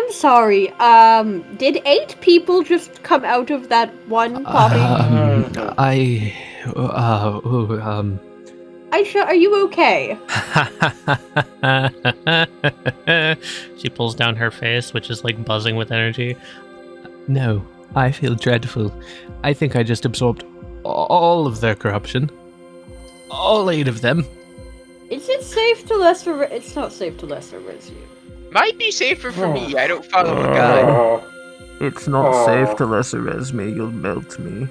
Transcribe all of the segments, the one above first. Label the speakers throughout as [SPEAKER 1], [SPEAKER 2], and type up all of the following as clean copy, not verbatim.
[SPEAKER 1] I'm sorry. Did 8 people just come out of that one poppy? Aishah, are you okay?
[SPEAKER 2] She pulls down her face, which is like buzzing with energy.
[SPEAKER 3] No, I feel dreadful. I think I just absorbed all of their corruption. All 8 of them.
[SPEAKER 1] Is it safe to lesser? It's not safe to lesser res you.
[SPEAKER 4] Might be safer for me. I don't follow a guide.
[SPEAKER 3] It's not safe to lesser res me. You'll melt me.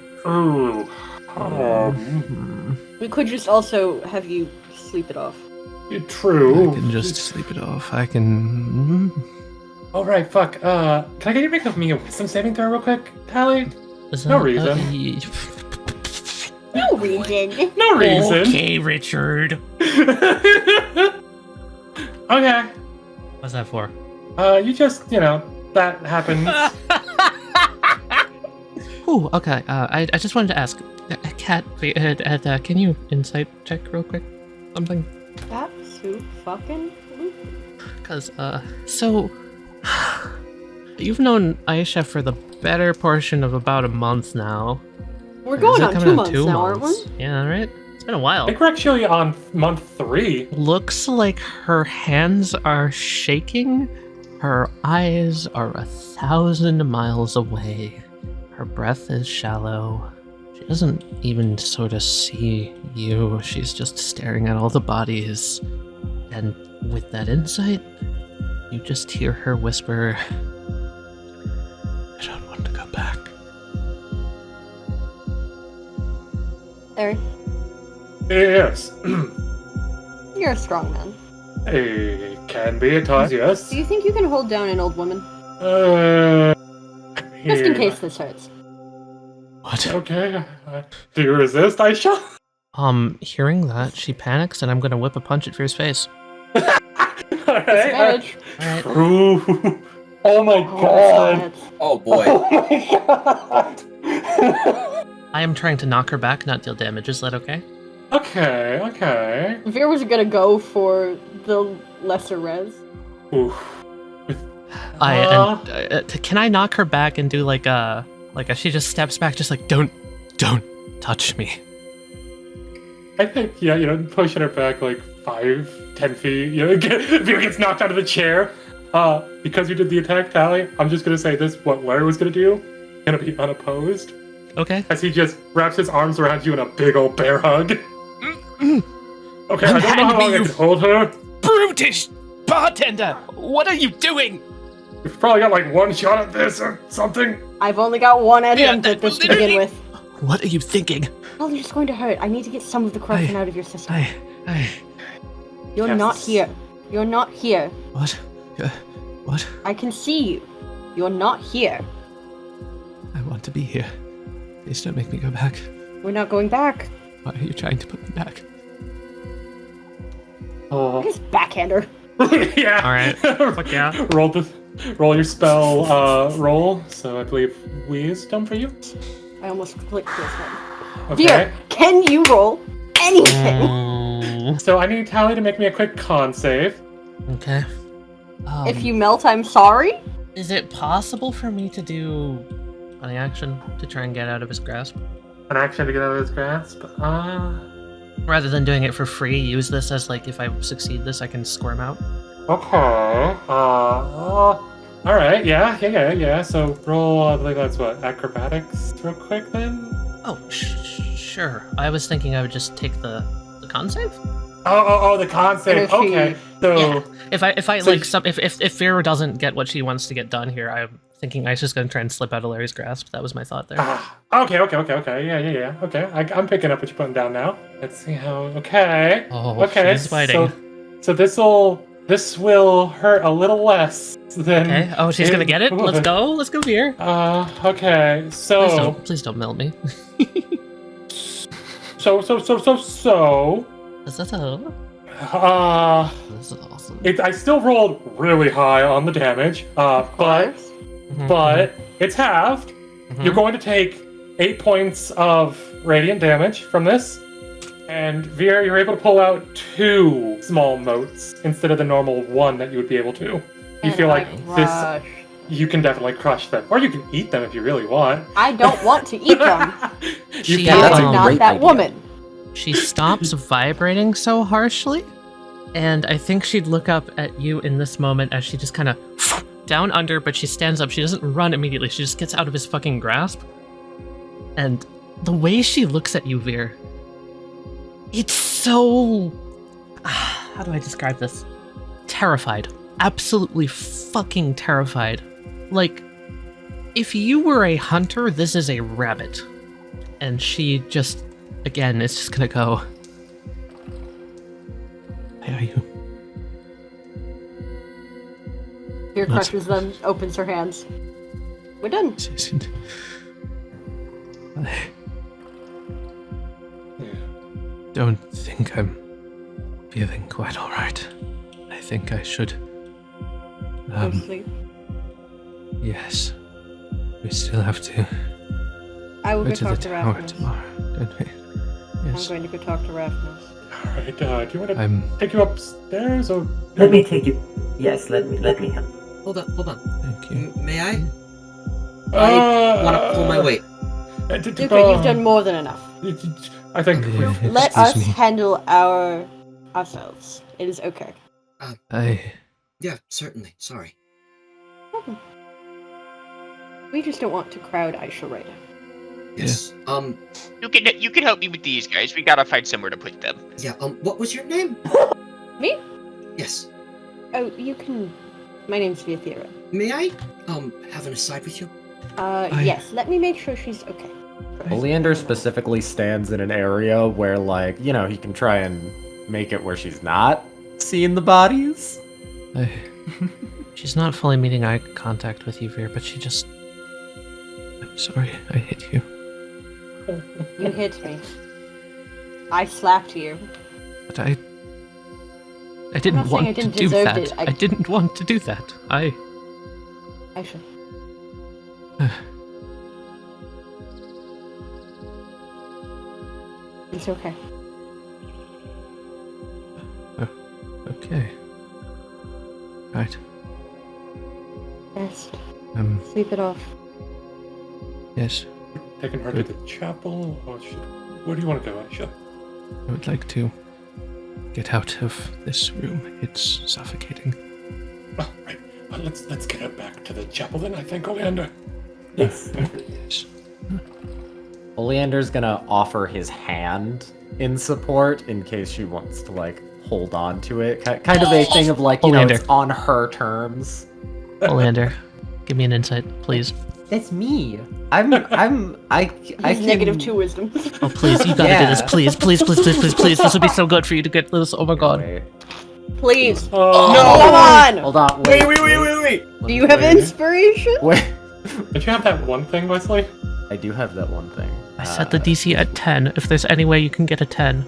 [SPEAKER 1] We could just also have you sleep it off.
[SPEAKER 5] True.
[SPEAKER 3] I can just sleep it off. I can...
[SPEAKER 5] Alright, fuck. Can I get you to make me a wisdom saving throw real quick, Tali? No reason.
[SPEAKER 1] No reason.
[SPEAKER 5] No reason.
[SPEAKER 2] Okay, Richard.
[SPEAKER 5] Okay.
[SPEAKER 2] What's that for?
[SPEAKER 5] You just, that happens.
[SPEAKER 2] Oh, okay. I just wanted to ask, Kat, can you insight check real quick? Something?
[SPEAKER 1] That's so fucking
[SPEAKER 2] Because, so... You've known Aishah for the better portion of about a month now.
[SPEAKER 1] We're going on 2 months now, aren't we?
[SPEAKER 2] Yeah, right? It's been a while.
[SPEAKER 5] I think we're actually on month 3.
[SPEAKER 2] Looks like her hands are shaking. Her eyes are 1,000 miles away. Her breath is shallow. She doesn't even sort of see you. She's just staring at all the bodies. And with that insight, you just hear her whisper, I don't want to go back.
[SPEAKER 1] Larry,
[SPEAKER 5] Yes.
[SPEAKER 1] you're a strong man.
[SPEAKER 5] It can be at times, yes.
[SPEAKER 1] Do you think you can hold down an old woman? Just in case this hurts.
[SPEAKER 2] What?
[SPEAKER 5] Okay. Do you resist, Aishah?
[SPEAKER 2] Hearing that, she panics and I'm gonna whip a punch at Fear's face.
[SPEAKER 5] Alright.
[SPEAKER 2] Alright.
[SPEAKER 5] True. Oh my god.
[SPEAKER 4] Oh boy.
[SPEAKER 5] Oh my god.
[SPEAKER 2] I am trying to knock her back, not deal damage. Is that okay?
[SPEAKER 5] Okay.
[SPEAKER 1] Veer was gonna go for the lesser res.
[SPEAKER 5] Oof.
[SPEAKER 2] Can I knock her back and do like a she just steps back, just like don't touch me.
[SPEAKER 5] I think, pushing her back like 5-10 feet, Veer gets knocked out of the chair. Because you did the attack, Tali, I'm just gonna say this, what Larry was gonna do, gonna be unopposed.
[SPEAKER 2] Okay.
[SPEAKER 5] As he just wraps his arms around you in a big old bear hug. Okay, I don't know how long I can hold her.
[SPEAKER 3] Brutish bartender! What are you doing?
[SPEAKER 5] You've probably got like one shot at this or something.
[SPEAKER 1] I've only got one attempt at this to begin with.
[SPEAKER 3] What are you thinking?
[SPEAKER 1] Well, you're just going to hurt. I need to get some of the corruption out of your system. You're
[SPEAKER 5] Yes.
[SPEAKER 1] not here. You're not here.
[SPEAKER 3] What? What?
[SPEAKER 1] I can see you. You're not here.
[SPEAKER 3] I want to be here. Please don't make me go back.
[SPEAKER 1] We're not going back.
[SPEAKER 3] Why are you trying to put me back?
[SPEAKER 5] Oh.
[SPEAKER 1] Just backhander.
[SPEAKER 5] Yeah.
[SPEAKER 2] Alright. Fuck yeah.
[SPEAKER 5] Roll your spell roll. So I believe wisdom for you.
[SPEAKER 1] I almost clicked this one.
[SPEAKER 5] Okay.
[SPEAKER 1] Dear, can you roll anything?
[SPEAKER 5] So I need Tali to make me a quick con save.
[SPEAKER 2] Okay.
[SPEAKER 1] If you melt, I'm sorry.
[SPEAKER 2] Is it possible for me to do an action to try and get out of his grasp?
[SPEAKER 5] An action to get out of his grasp.
[SPEAKER 2] Rather than doing it for free, use this as like, if I succeed this, I can squirm out.
[SPEAKER 5] Okay. Alright, yeah. So roll, I believe that's what, acrobatics real quick then?
[SPEAKER 2] Oh, sure. I was thinking I would just take the con save?
[SPEAKER 5] Oh, the con save. Okay. So
[SPEAKER 2] Yeah. If I
[SPEAKER 5] So
[SPEAKER 2] like if Fyra doesn't get what she wants to get done here, I'm thinking Aishah's gonna try and slip out of Larry's grasp. That was my thought there.
[SPEAKER 5] Okay. Yeah. Okay, I'm picking up what you're putting down now. Let's see how. Okay.
[SPEAKER 2] Oh,
[SPEAKER 5] okay.
[SPEAKER 2] she's fighting.
[SPEAKER 5] So this will hurt a little less than.
[SPEAKER 2] Okay. Oh, she's gonna get it. Let's go. Let's go here.
[SPEAKER 5] Okay. So.
[SPEAKER 2] Please don't melt me.
[SPEAKER 5] So.
[SPEAKER 2] Is that a... This is awesome.
[SPEAKER 5] I still rolled really high on the damage. But it's halved. You're going to take 8 points of radiant damage from this. And Veer, you're able to pull out 2 small motes instead of the normal 1 that you would be able to. You feel like you can definitely crush them, or you can eat them if you really want.
[SPEAKER 1] I don't want to eat them.
[SPEAKER 5] You
[SPEAKER 2] Yeah,
[SPEAKER 1] I
[SPEAKER 2] that's a
[SPEAKER 1] am not
[SPEAKER 3] great
[SPEAKER 1] that
[SPEAKER 3] idea.
[SPEAKER 1] woman.
[SPEAKER 2] She stops vibrating so harshly, and I think she'd look up at you in this moment as she just kind of down under, but she stands up. She doesn't run immediately. She just gets out of his fucking grasp. And the way she looks at you, Vir, it's so... How do I describe this? Terrified. Absolutely fucking terrified. Like, if you were a hunter, this is a rabbit. And she just, again, is just gonna go...
[SPEAKER 3] Why are you?
[SPEAKER 1] Fear crushes them, opens her hands. We're done.
[SPEAKER 3] This isn't... I don't think I'm feeling quite alright. I think I should...
[SPEAKER 1] Go to sleep.
[SPEAKER 3] Yes. We still have to
[SPEAKER 1] I will
[SPEAKER 3] go
[SPEAKER 1] go
[SPEAKER 3] to the
[SPEAKER 1] talk to
[SPEAKER 3] tower
[SPEAKER 1] Raphnos.
[SPEAKER 3] tomorrow, don't we?
[SPEAKER 1] I'm
[SPEAKER 3] Yes.
[SPEAKER 1] going to go talk to Raphnos.
[SPEAKER 5] Alright, do you want to
[SPEAKER 3] I'm...
[SPEAKER 5] take you upstairs, or...
[SPEAKER 6] Let me take you. Yes, let me help.
[SPEAKER 7] Hold on.
[SPEAKER 3] Thank you.
[SPEAKER 7] May I? I want to pull my weight.
[SPEAKER 1] Luca, you've done more than enough.
[SPEAKER 5] I think...
[SPEAKER 3] Yeah,
[SPEAKER 1] Let
[SPEAKER 3] excuse
[SPEAKER 1] us
[SPEAKER 3] me.
[SPEAKER 1] handle ourselves. It is okay.
[SPEAKER 7] Yeah, certainly. Sorry.
[SPEAKER 1] We just don't want to crowd Aishah right now.
[SPEAKER 7] Yes.
[SPEAKER 4] You can help me with these guys. We gotta find somewhere to put them.
[SPEAKER 7] Yeah. What was your name?
[SPEAKER 1] Me?
[SPEAKER 7] Yes.
[SPEAKER 1] Oh, you can... My name's Vir'Thyra.
[SPEAKER 7] May I? Have an aside with you?
[SPEAKER 1] Yes, let me make sure she's okay.
[SPEAKER 8] Oleander specifically stands in an area where, like, you know, he can try and make it where she's not seeing the bodies.
[SPEAKER 2] She's not fully meeting eye contact with you, Vir, but she just... I'm sorry, I hit you.
[SPEAKER 1] You hit me. I slapped you.
[SPEAKER 2] But I didn't
[SPEAKER 1] not saying I
[SPEAKER 2] want to
[SPEAKER 1] didn't
[SPEAKER 2] do
[SPEAKER 1] deserve
[SPEAKER 2] that.
[SPEAKER 1] it.
[SPEAKER 2] I didn't want to do that.
[SPEAKER 1] Aishah. It's okay.
[SPEAKER 3] Okay. Right.
[SPEAKER 1] Rest.
[SPEAKER 3] Sleep
[SPEAKER 1] it off.
[SPEAKER 3] Yes.
[SPEAKER 5] Taking her to the chapel, or where do you want to go, Aishah?
[SPEAKER 3] I would like to get out of this room. It's suffocating.
[SPEAKER 5] Oh, right. Well, let's get her back to the chapel then, I think, Oleander.
[SPEAKER 6] Yes.
[SPEAKER 3] Yes.
[SPEAKER 8] Oleander's gonna offer his hand in support in case she wants to, like, hold on to it. Kind of a thing of, like, you know,
[SPEAKER 2] Oleander.
[SPEAKER 8] it's on her terms.
[SPEAKER 2] Olander, give me an insight, please.
[SPEAKER 8] That's me. I
[SPEAKER 1] He's
[SPEAKER 8] can...
[SPEAKER 1] -2 wisdom.
[SPEAKER 2] Oh, please, you gotta do this. Please. This would be so good for you to get this. Oh my god.
[SPEAKER 8] Wait.
[SPEAKER 1] Please.
[SPEAKER 5] Oh,
[SPEAKER 1] No! Come on!
[SPEAKER 8] Hold on.
[SPEAKER 7] Wait.
[SPEAKER 1] Do you have inspiration?
[SPEAKER 8] Wait.
[SPEAKER 5] Did you have that one thing, Wesley?
[SPEAKER 8] I do have that one thing.
[SPEAKER 2] I set the DC at 10. If there's any way you can get a 10.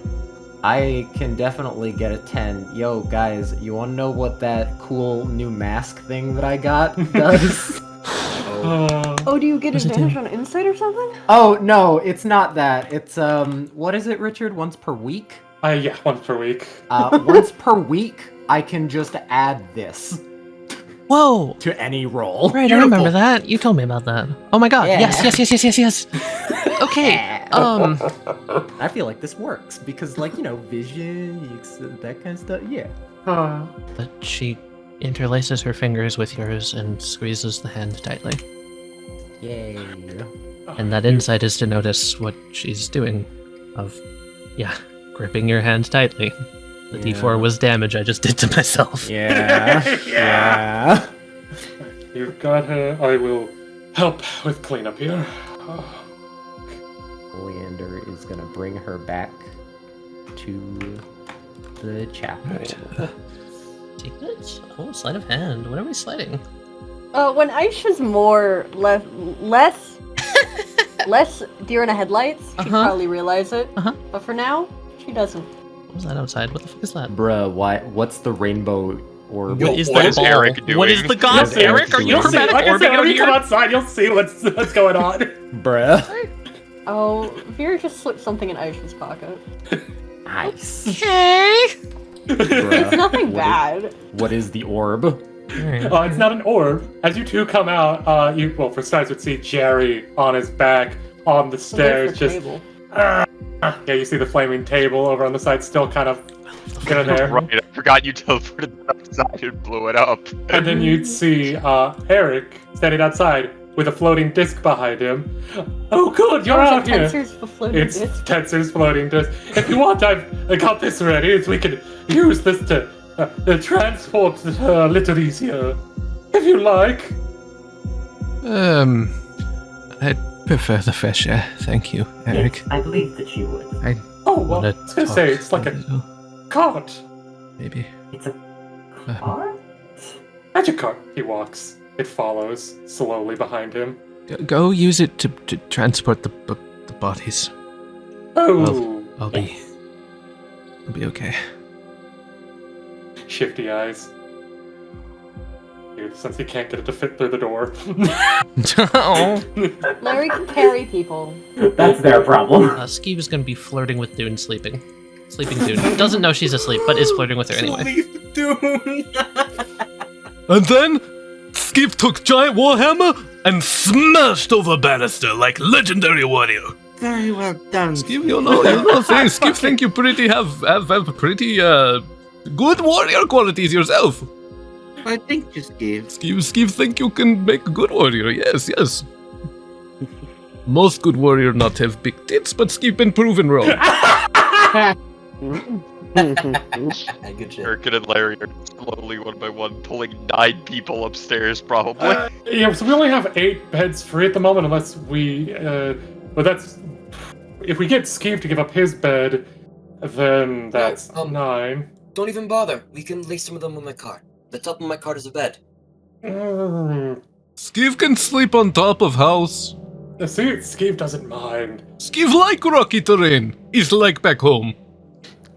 [SPEAKER 8] I can definitely get a 10. Yo, guys, you want to know what that cool new mask thing that I got does?
[SPEAKER 1] Oh, do you get
[SPEAKER 2] What's it
[SPEAKER 1] advantage
[SPEAKER 2] do?
[SPEAKER 1] on insight or something?
[SPEAKER 8] Oh, no, it's not that. It's, what is it, Richard? Once per week?
[SPEAKER 5] Yeah, once per week.
[SPEAKER 8] Once per week, I can just add this
[SPEAKER 2] Whoa!
[SPEAKER 8] to any roll.
[SPEAKER 2] Right, I remember that. You told me about that. Oh my god.
[SPEAKER 8] Yeah.
[SPEAKER 2] Yes. Okay.
[SPEAKER 8] I feel like this works because, like, you know, vision, that kind of stuff. Yeah.
[SPEAKER 2] But she interlaces her fingers with yours and squeezes the hand tightly.
[SPEAKER 8] Yay.
[SPEAKER 2] And that insight is to notice what she's doing of, gripping your hand tightly. The D4 was damage I just did to myself.
[SPEAKER 8] Yeah.
[SPEAKER 5] You've got her. I will help with cleanup here.
[SPEAKER 8] Oleander is gonna bring her back to the chapel.
[SPEAKER 3] Right.
[SPEAKER 2] Secrets? Oh, sleight of hand. What are we sliding?
[SPEAKER 1] When Aishah's less deer in the headlights, she'd probably realize it. But for now, she doesn't.
[SPEAKER 2] What was that outside? What the fuck is that?
[SPEAKER 8] Bruh, what's the rainbow orb?
[SPEAKER 2] What is
[SPEAKER 4] what
[SPEAKER 2] that
[SPEAKER 4] is
[SPEAKER 2] ball?
[SPEAKER 4] Eric doing?
[SPEAKER 2] What is the god?
[SPEAKER 8] What's Eric
[SPEAKER 2] Eric, are you
[SPEAKER 8] doing?
[SPEAKER 2] chromatic
[SPEAKER 5] Like I
[SPEAKER 2] orbing
[SPEAKER 5] said,
[SPEAKER 2] out
[SPEAKER 5] when you come
[SPEAKER 2] here?
[SPEAKER 5] outside, you'll see what's going on.
[SPEAKER 8] Bruh.
[SPEAKER 1] Oh, Vera just slipped something in Aishah's pocket.
[SPEAKER 8] Nice.
[SPEAKER 2] Okay.
[SPEAKER 1] It's
[SPEAKER 8] Bruh.
[SPEAKER 1] nothing bad.
[SPEAKER 8] What is the orb?
[SPEAKER 5] It's not an orb. As you two come out, you for starters would see Jerry on his back on the stairs, just yeah. You see the flaming table over on the side, still kind of in there.
[SPEAKER 4] Right, I forgot you teleported that outside and blew it up.
[SPEAKER 5] And then you'd see Eric standing outside with a floating disc behind him. Oh, good, you're out here. It's Tensor's floating disc. If you want, I got this ready. We can use this to transport a little easier, if you like.
[SPEAKER 3] I'd prefer the fresh air, thank you, Eric.
[SPEAKER 6] Yes, I believe that you would.
[SPEAKER 5] Well, I was gonna say, it's like a cart.
[SPEAKER 3] Maybe.
[SPEAKER 6] It's a cart?
[SPEAKER 5] Magic cart. He walks. It follows slowly behind him.
[SPEAKER 3] Go use it to transport the bodies.
[SPEAKER 5] Oh.
[SPEAKER 3] I'll be okay.
[SPEAKER 5] Shifty eyes. Dude, since he can't get it to fit through the door.
[SPEAKER 1] Larry can carry people.
[SPEAKER 6] That's their problem.
[SPEAKER 2] Skeeve is going to be flirting with Dune sleeping. Sleeping Dune. Doesn't know she's asleep, but is flirting with her anyway.
[SPEAKER 7] Sleep Dune!
[SPEAKER 3] And then Skeeve took giant warhammer and smashed over banister like legendary warrior.
[SPEAKER 7] Very well done.
[SPEAKER 3] Skeeve, you know things. Skeeve think you pretty have pretty good warrior qualities yourself.
[SPEAKER 7] I think you gave.
[SPEAKER 3] Skeeve think you can make a good warrior. Yes. Most good warrior not have big tits, but Skeeve been proven wrong.
[SPEAKER 7] Good shit.
[SPEAKER 4] Gerkin and Larry are slowly, one by one, pulling 9 people upstairs, probably.
[SPEAKER 5] Yeah, so we only have 8 beds free at the moment, unless we, but that's, if we get Skeeve to give up his bed, then that's 9.
[SPEAKER 9] Don't even bother. We can lay some of them on my cart. The top of my cart is a bed.
[SPEAKER 3] Skeeve can sleep on top of house.
[SPEAKER 5] See, Skeeve doesn't mind.
[SPEAKER 3] Skeeve like rocky terrain. He's like back home.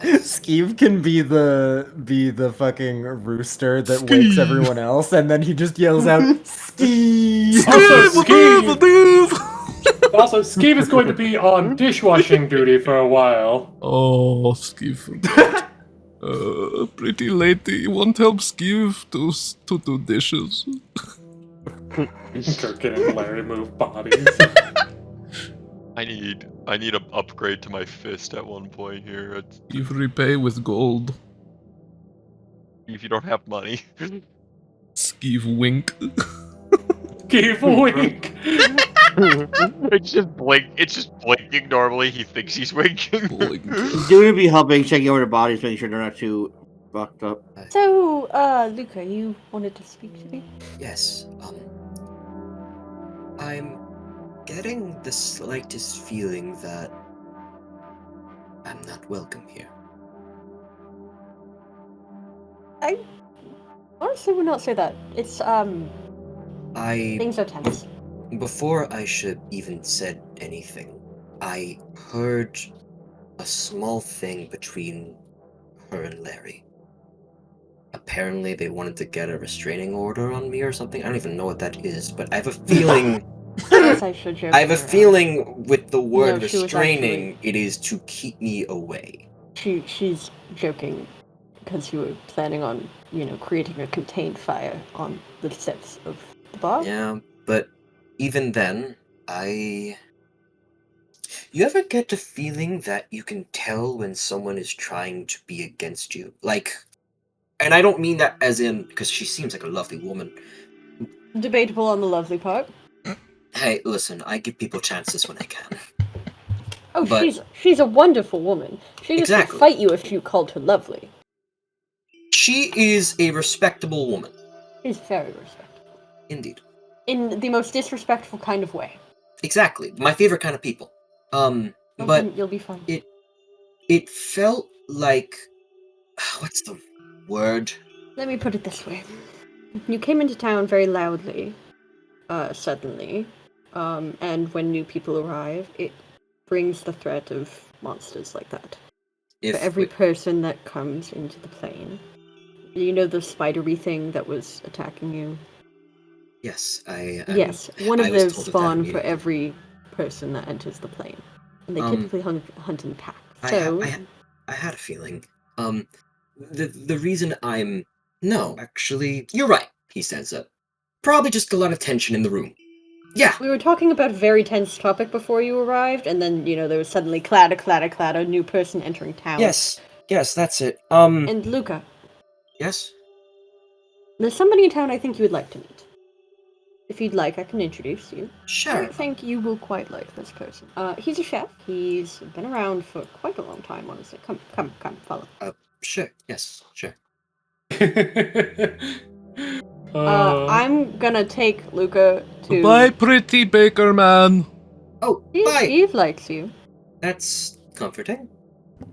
[SPEAKER 8] Skeeve can be the fucking rooster that wakes everyone else, and then he just yells out, Skeeve!
[SPEAKER 5] Also, Skeeve is going to be on dishwashing duty for a while.
[SPEAKER 3] Oh, Skeeve forgot. Pretty lady, won't help Skeeve to do dishes.
[SPEAKER 5] Gerkin and Larry move bodies.
[SPEAKER 4] I need an upgrade to my fist at one point here.
[SPEAKER 3] Skeeve repay with gold.
[SPEAKER 4] If you don't have money.
[SPEAKER 3] Skeeve wink.
[SPEAKER 5] Skeeve wink.
[SPEAKER 4] It's just blinking normally. He thinks he's winking.
[SPEAKER 7] Dune be helping, checking over the bodies, making sure they're not too fucked up.
[SPEAKER 1] So, Luca, you wanted to speak to me?
[SPEAKER 9] Yes. I'm getting the slightest feeling that I'm not welcome here.
[SPEAKER 1] I honestly would not say that. It's, things are tense.
[SPEAKER 9] Before I should even said anything, I heard a small thing between her and Larry. Apparently they wanted to get a restraining order on me or something. I don't even know what that is, but I have a feeling... I have a feeling with the word restraining, it is to keep me away.
[SPEAKER 1] She's joking because you were planning on, creating a contained fire on the steps of the bar.
[SPEAKER 9] Yeah, but even then, You ever get the feeling that you can tell when someone is trying to be against you? Like, and I don't mean that as in, because she seems like a lovely woman.
[SPEAKER 1] Debatable on the lovely part.
[SPEAKER 9] Hey, listen, I give people chances when I can.
[SPEAKER 1] Oh, but she's a wonderful woman. She used to fight you if you called her lovely.
[SPEAKER 9] She is a respectable woman.
[SPEAKER 1] She's very respectable.
[SPEAKER 9] Indeed.
[SPEAKER 1] In the most disrespectful kind of way.
[SPEAKER 9] Exactly. My favorite kind of people. But
[SPEAKER 1] you'll be fine.
[SPEAKER 9] It felt like, what's the word?
[SPEAKER 1] Let me put it this way. You came into town very loudly, suddenly, and when new people arrive, it brings the threat of monsters like that. For every person that comes into the plane. You know the spidery thing that was attacking you?
[SPEAKER 9] Yes,
[SPEAKER 1] one of those spawn for every person that enters the plane. And they typically hunt in packs. So
[SPEAKER 9] I had a feeling. The reason no, actually, you're right. He stands up. Probably just a lot of tension in the room. Yeah.
[SPEAKER 1] We were talking about a very tense topic before you arrived, and then, there was suddenly clatter, new person entering town.
[SPEAKER 9] Yes, that's it.
[SPEAKER 1] And Luca,
[SPEAKER 9] Yes?
[SPEAKER 1] there's somebody in town I think you would like to meet. If you'd like, I can introduce you.
[SPEAKER 9] Sure.
[SPEAKER 1] I think you will quite like this person. He's a chef. He's been around for quite a long time, honestly. Come, follow.
[SPEAKER 9] Sure. Yes, sure.
[SPEAKER 1] I'm gonna take Luca to...
[SPEAKER 3] Bye, pretty baker man.
[SPEAKER 9] Oh, bye!
[SPEAKER 1] Steve likes you.
[SPEAKER 9] That's comforting.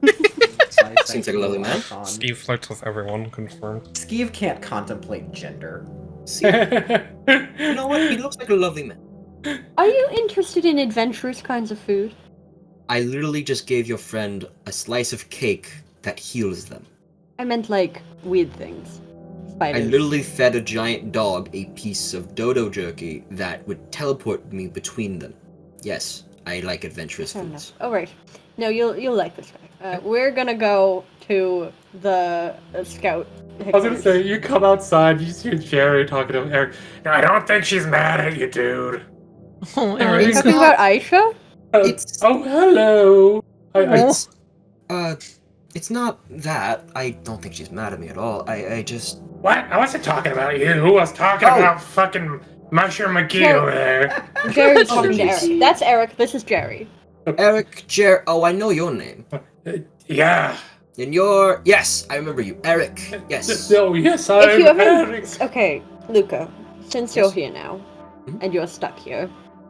[SPEAKER 8] Nice,
[SPEAKER 9] Seems like a lovely man.
[SPEAKER 8] Rohan.
[SPEAKER 2] Steve flirts with everyone, confirmed.
[SPEAKER 8] Skeeve can't contemplate gender.
[SPEAKER 9] See? You know what? He looks like a lovely man.
[SPEAKER 1] Are you interested in adventurous kinds of food?
[SPEAKER 9] I literally just gave your friend a slice of cake that heals them.
[SPEAKER 1] I meant, like, weird things. Spiders.
[SPEAKER 9] I literally fed a giant dog a piece of dodo jerky that would teleport me between them. Yes, I like adventurous
[SPEAKER 1] Fair
[SPEAKER 9] foods.
[SPEAKER 1] enough. Oh, right. No, you'll like this guy. We're gonna go to the scout.
[SPEAKER 5] I was gonna say, you come outside, you just hear Jerry talking to Eric. No, I don't think she's mad at you, dude.
[SPEAKER 2] Oh,
[SPEAKER 1] Are you
[SPEAKER 2] Eric.
[SPEAKER 1] talking about Aishah?
[SPEAKER 9] It's-
[SPEAKER 5] Oh, hello.
[SPEAKER 9] It's not that. I don't think she's mad at me at all. I just...
[SPEAKER 5] What? I wasn't talking about you. I was talking about fucking Mushroom McGee
[SPEAKER 1] No.
[SPEAKER 5] over there.
[SPEAKER 1] Jerry's talking to
[SPEAKER 9] Apologies.
[SPEAKER 1] Eric. That's Eric. This is Jerry.
[SPEAKER 9] Eric, Oh, I know your name.
[SPEAKER 5] Yeah.
[SPEAKER 9] And you're... Yes, I remember you. Eric. Yes.
[SPEAKER 5] Oh, yes,
[SPEAKER 1] If
[SPEAKER 5] I'm
[SPEAKER 1] you ever...
[SPEAKER 5] Eric.
[SPEAKER 1] Okay, Luca, since you're
[SPEAKER 9] Yes.
[SPEAKER 1] here now,
[SPEAKER 9] Mhm.
[SPEAKER 1] and you're stuck here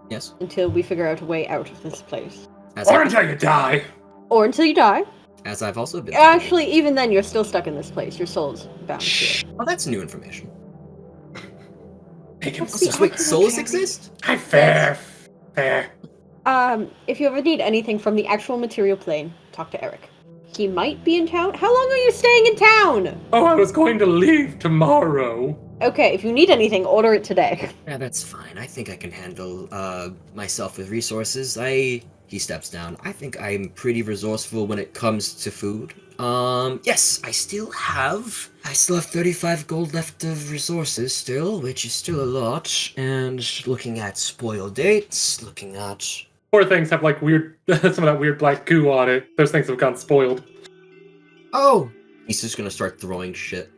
[SPEAKER 9] Yes.
[SPEAKER 1] until we figure out a way out of this place,
[SPEAKER 5] Or until you die.
[SPEAKER 1] or until you die.
[SPEAKER 9] As I've also been...
[SPEAKER 1] Actually, even then, you're still stuck in this place. Your soul's bound here.
[SPEAKER 9] Oh, that's new information.
[SPEAKER 5] Make him
[SPEAKER 9] Wait, souls exist?
[SPEAKER 5] Fair.
[SPEAKER 1] If you ever need anything from the actual material plane, talk to Eric. He might be in town. How long are you staying in town?
[SPEAKER 5] Oh, I was going to leave tomorrow.
[SPEAKER 1] Okay, if you need anything, order it today.
[SPEAKER 9] Yeah, that's fine. I think I can handle myself with resources. He steps down. I think I'm pretty resourceful when it comes to food. Yes, I still have 35 gold left of resources still, which is still a lot. And looking at spoiled dates, looking at...
[SPEAKER 5] Poor things have like weird, some of that weird black goo on it. Those things have gone spoiled.
[SPEAKER 9] Oh! He's just gonna start throwing shit.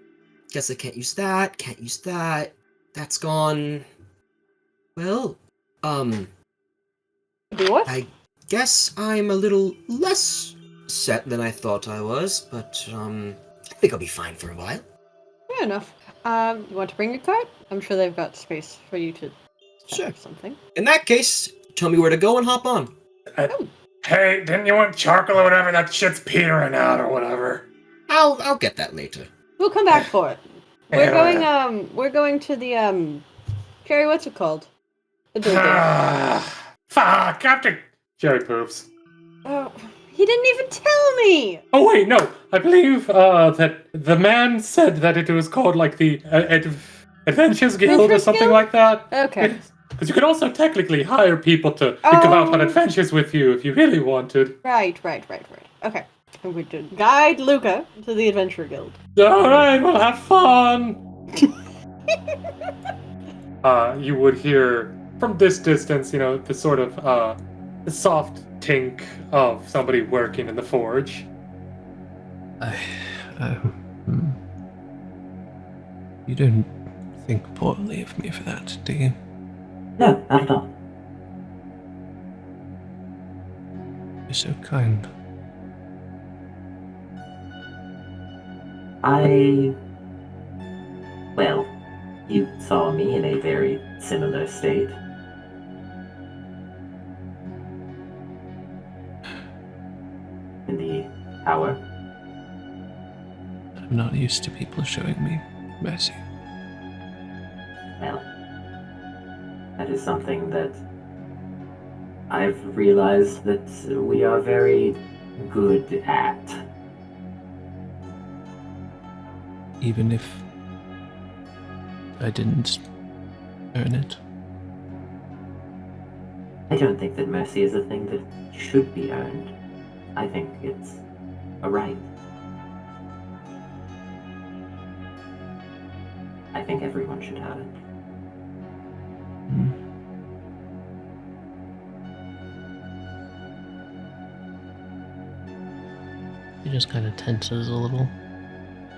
[SPEAKER 9] Guess I can't use that, can't use that. That's gone. Well,
[SPEAKER 1] What?
[SPEAKER 9] I guess I'm a little less set than I thought I was, but I think I'll be fine for a while.
[SPEAKER 1] Fair enough. You want to bring your cart? I'm sure they've got space for you to
[SPEAKER 9] Sure.
[SPEAKER 1] or something.
[SPEAKER 9] In that case, tell me where to go and hop on.
[SPEAKER 5] Hey, didn't you want charcoal or whatever? That shit's petering out or whatever.
[SPEAKER 9] I'll get that later.
[SPEAKER 1] We'll come back for it.
[SPEAKER 5] Yeah,
[SPEAKER 1] We're going to the, Jerry, what's it called? The building.
[SPEAKER 5] Fuck, after Jerry poops.
[SPEAKER 1] Oh, he didn't even tell me!
[SPEAKER 5] Oh wait, no. I believe that the man said that it was called like the Adventures Guild or
[SPEAKER 1] Adventures
[SPEAKER 5] something
[SPEAKER 1] Guild?
[SPEAKER 5] like that.
[SPEAKER 1] Okay.
[SPEAKER 5] Because you could also technically hire people to go out on
[SPEAKER 1] Oh.
[SPEAKER 5] adventures with you if you really wanted.
[SPEAKER 1] Right. Okay. I'm going to guide Luca to the Adventure Guild.
[SPEAKER 5] Alright, we'll have fun! You would hear from this distance, the sort of the soft tink of somebody working in the forge.
[SPEAKER 3] You don't think poorly of me for that, do you?
[SPEAKER 6] No, not at all.
[SPEAKER 3] You're so kind.
[SPEAKER 6] Well, you saw me in a very similar state. In the hour.
[SPEAKER 3] I'm not used to people showing me mercy.
[SPEAKER 6] Well, that is something that I've realized that we are very good at.
[SPEAKER 3] Even if I didn't earn it.
[SPEAKER 6] I don't think that mercy is a thing that should be earned. I think it's a right. I think everyone should have it.
[SPEAKER 2] Hmm. He just kind of tenses a little.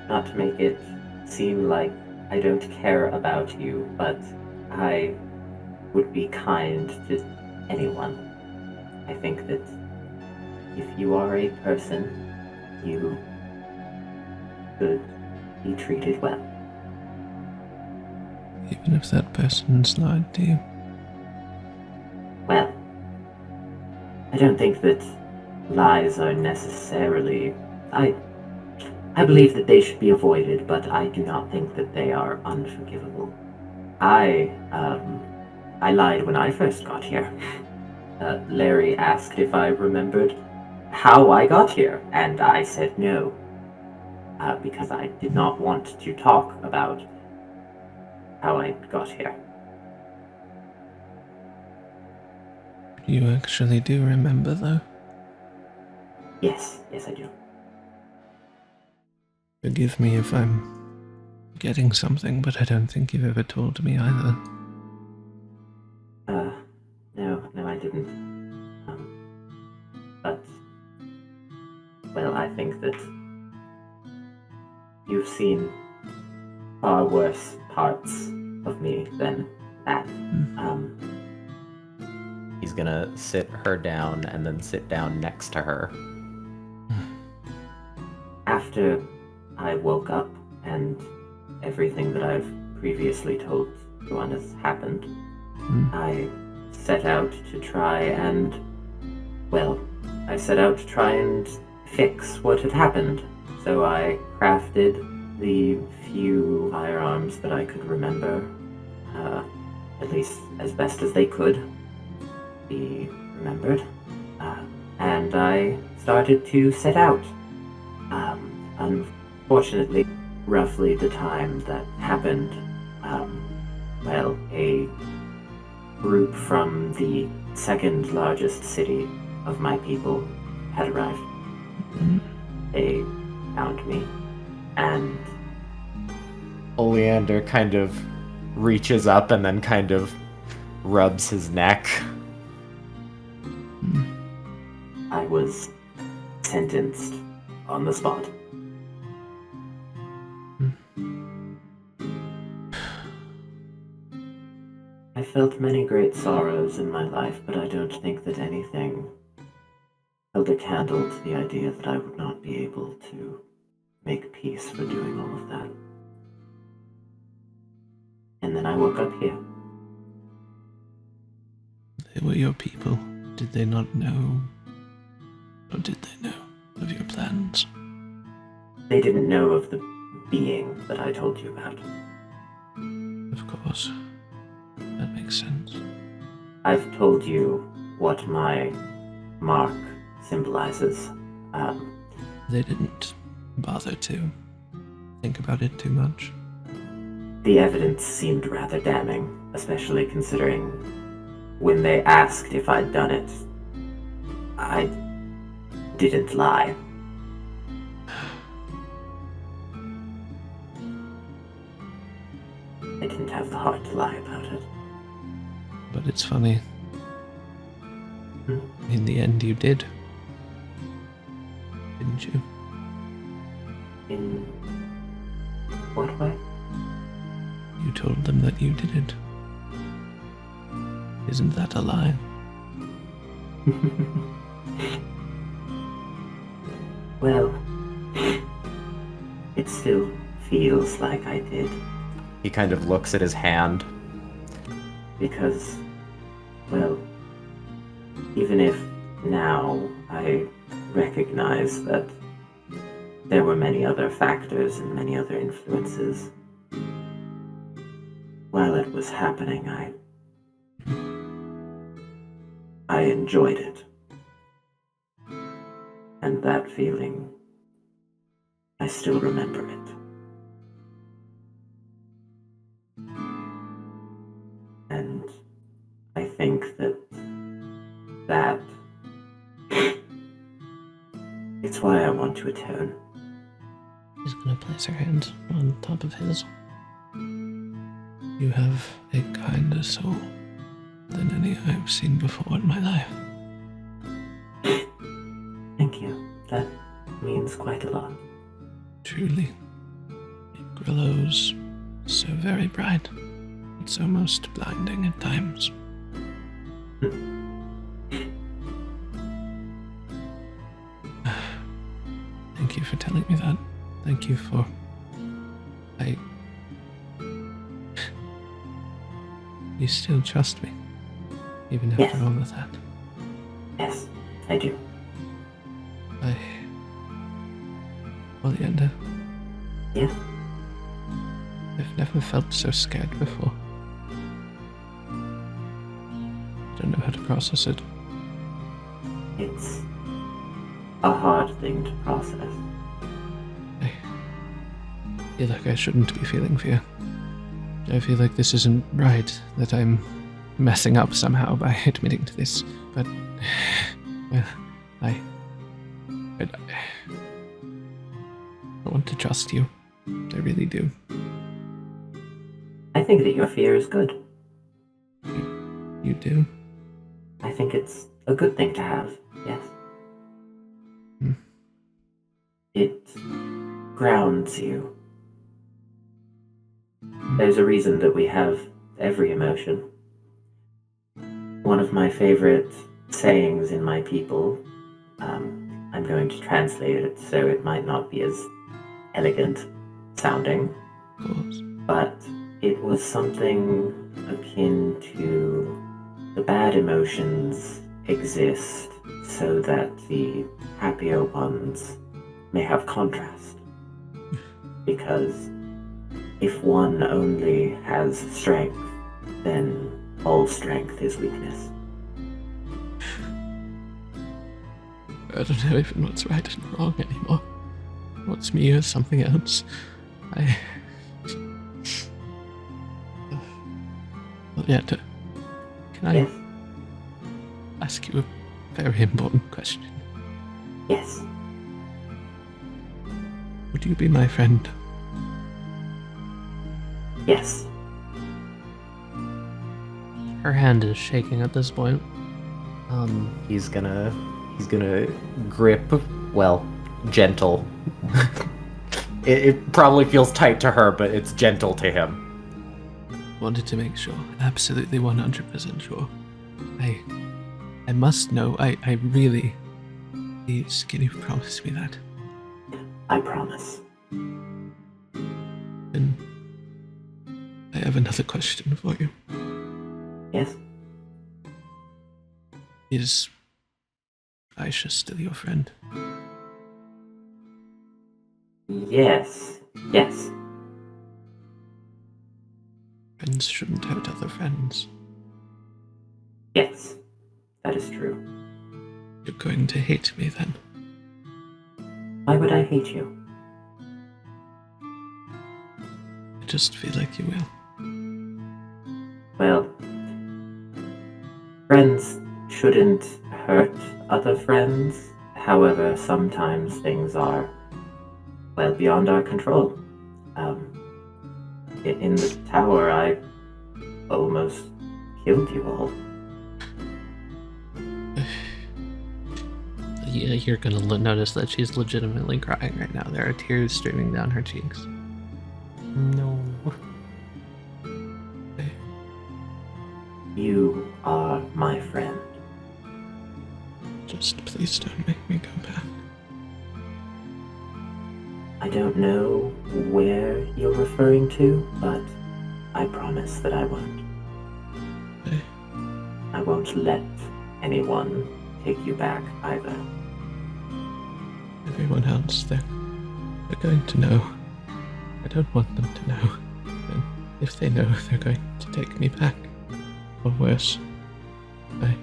[SPEAKER 6] Not to make it seem like I don't care about you, but I would be kind to anyone. I think that if you are a person, you should be treated well.
[SPEAKER 3] Even if that person's lied to you.
[SPEAKER 6] Well, I don't think that lies are necessarily... I believe that they should be avoided, but I do not think that they are unforgivable. I lied when I first got here. Larry asked if I remembered how I got here, and I said no. Because I did not want to talk about how I got here.
[SPEAKER 3] You actually do remember, though.
[SPEAKER 6] Yes, I do.
[SPEAKER 3] Forgive me if I'm getting something, but I don't think you've ever told me either.
[SPEAKER 6] No, I didn't. But, well, I think that you've seen far worse parts of me than that.
[SPEAKER 8] He's gonna sit her down and then sit down next to her.
[SPEAKER 6] After I woke up and everything that I've previously told everyone has happened, I set out to try and fix what had happened. So I crafted the few firearms that I could remember, at least as best as they could be remembered, and I started to set out. Unfortunately, roughly the time that happened, a group from the second largest city of my people had arrived. They found me, and
[SPEAKER 8] Oleander kind of reaches up and then kind of rubs his neck.
[SPEAKER 6] I was sentenced on the spot. I felt many great sorrows in my life, but I don't think that anything held a candle to the idea that I would not be able to make peace for doing all of that. And then I woke up here.
[SPEAKER 3] They were your people. Did they not know? Or did they know of your plans?
[SPEAKER 6] They didn't know of the being that I told you about.
[SPEAKER 3] Of course. That makes sense.
[SPEAKER 6] I've told you what my mark symbolizes.
[SPEAKER 3] They didn't bother to think about it too much.
[SPEAKER 6] The evidence seemed rather damning, especially considering when they asked if I'd done it, I didn't lie. I didn't have the heart to lie about it.
[SPEAKER 3] But it's funny. In the end, you did. Didn't you?
[SPEAKER 6] In what way?
[SPEAKER 3] You told them that you did it. Isn't that a lie?
[SPEAKER 6] Well, it still feels like I did.
[SPEAKER 8] He kind of looks at his hand.
[SPEAKER 6] Because, well, even if now I recognize that there were many other factors and many other influences, while it was happening, I enjoyed it. And that feeling, I still remember it. And I think that it's why I want to atone.
[SPEAKER 2] She's gonna place her hand on top of his.
[SPEAKER 3] You have a kinder soul than any I've seen before in my life.
[SPEAKER 6] Thank you. That means quite a lot.
[SPEAKER 3] Truly. It glows so very bright. It's almost blinding at times. Thank you for telling me that. Thank you for... You still trust me, even after
[SPEAKER 6] Yes.
[SPEAKER 3] all of that.
[SPEAKER 6] Yes, I do.
[SPEAKER 3] Oleander,
[SPEAKER 6] Yes?
[SPEAKER 3] I've never felt so scared before. I don't know how to process it.
[SPEAKER 6] It's a hard thing to process.
[SPEAKER 3] I feel like I shouldn't be feeling fear. I feel like this isn't right, that I'm messing up somehow by admitting to this, but... well, I want to trust you. I really do.
[SPEAKER 6] I think that your fear is good.
[SPEAKER 3] You do?
[SPEAKER 6] I think it's a good thing to have, yes.
[SPEAKER 3] Hmm.
[SPEAKER 6] It grounds you. There's a reason that we have every emotion. One of my favorite sayings in my people, I'm going to translate it so it might not be as elegant sounding,
[SPEAKER 3] Of course.
[SPEAKER 6] but it was something akin to the bad emotions exist so that the happier ones may have contrast. Because if one only has strength, then all strength is weakness.
[SPEAKER 3] I don't know even what's right and wrong anymore. What's me or something else. Oleander, can I
[SPEAKER 6] Yes?
[SPEAKER 3] ask you a very important question?
[SPEAKER 6] Yes.
[SPEAKER 3] Would you be my friend?
[SPEAKER 6] Yes.
[SPEAKER 2] Her hand is shaking at this point.
[SPEAKER 8] He's gonna grip, well, gentle. it probably feels tight to her, but it's gentle to him.
[SPEAKER 3] Wanted to make sure, absolutely 100% sure. I must know, I really... Please, can you promise me that?
[SPEAKER 6] I promise.
[SPEAKER 3] And I have another question for you.
[SPEAKER 6] Yes?
[SPEAKER 3] Is Aishah still your friend?
[SPEAKER 6] Yes. Yes.
[SPEAKER 3] Friends shouldn't hurt other friends.
[SPEAKER 6] Yes. That is true.
[SPEAKER 3] You're going to hate me then.
[SPEAKER 6] Why would I hate you?
[SPEAKER 3] I just feel like you will.
[SPEAKER 6] Well, friends shouldn't hurt other friends. However, sometimes things are, well, beyond our control. In the tower, I almost killed you all.
[SPEAKER 2] Yeah, you're gonna notice that she's legitimately crying right now. There are tears streaming down her cheeks.
[SPEAKER 8] No.
[SPEAKER 6] You are my friend.
[SPEAKER 3] Just please don't make me go back.
[SPEAKER 6] I don't know where you're referring to, but I promise that I won't.
[SPEAKER 3] Okay.
[SPEAKER 6] I won't let anyone take you back either.
[SPEAKER 3] Everyone else, they're going to know. I don't want them to know. And if they know, they're going to take me back. Or worse. I'm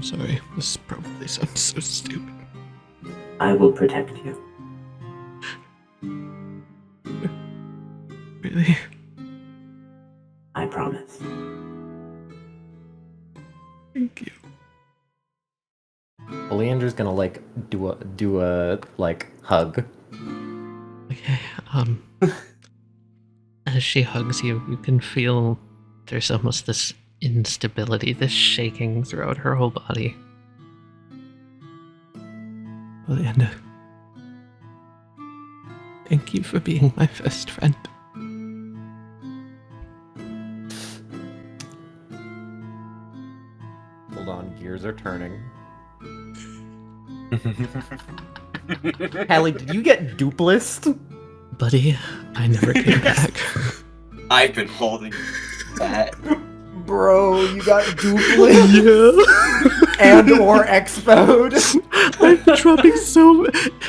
[SPEAKER 3] sorry, this probably sounds so stupid.
[SPEAKER 6] I will protect you.
[SPEAKER 3] Really?
[SPEAKER 6] I promise.
[SPEAKER 3] Thank you.
[SPEAKER 8] Oleander's gonna do a hug.
[SPEAKER 2] Okay, as she hugs you, you can feel there's almost this instability, this shaking throughout her whole body.
[SPEAKER 3] Oleander, thank you for being my first friend.
[SPEAKER 8] Hold on, gears are turning. Tali, did you get duplist?
[SPEAKER 2] Buddy, I never came back.
[SPEAKER 9] I've been holding that.
[SPEAKER 8] Bro, you got duplist? And or expoed?
[SPEAKER 2] I'm dropping so...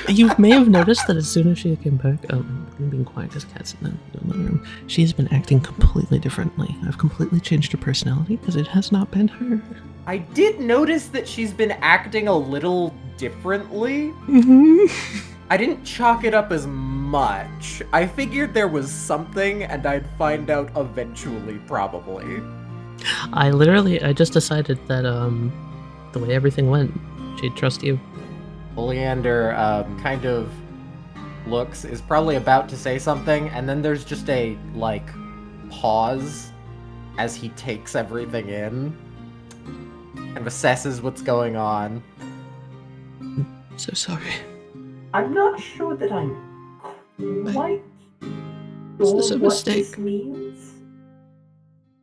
[SPEAKER 2] You may have noticed that as soon as she came back, I'm being quiet because Kat's in the living room, she's been acting completely differently. I've completely changed her personality because it has not been her.
[SPEAKER 8] I did notice that she's been acting a little differently.
[SPEAKER 2] Mm-hmm.
[SPEAKER 8] I didn't chalk it up as much. I figured there was something and I'd find out eventually, probably.
[SPEAKER 2] I just decided that, the way everything went, she'd trust you.
[SPEAKER 8] Oleander, kind of looks, is probably about to say something, and then there's just a, pause as he takes everything in. Kind of assesses what's going on.
[SPEAKER 2] So sorry.
[SPEAKER 6] I'm not sure that I'm quite
[SPEAKER 2] Is this a
[SPEAKER 6] sure what
[SPEAKER 2] mistake?
[SPEAKER 6] this means.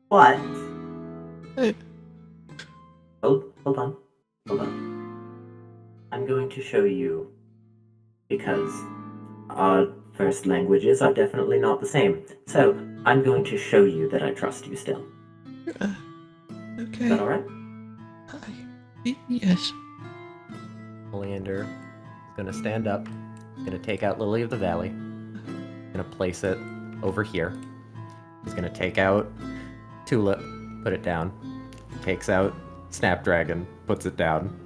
[SPEAKER 6] But
[SPEAKER 2] Hey.
[SPEAKER 6] hold on. I'm going to show you, because our first languages are definitely not the same. So I'm going to show you that I trust you still.
[SPEAKER 2] Okay.
[SPEAKER 6] Is that alright?
[SPEAKER 2] Yes.
[SPEAKER 8] Oleander is gonna stand up, gonna take out Lily of the Valley, gonna place it over here. He's gonna take out Tulip, put it down. Takes out Snapdragon, puts it down.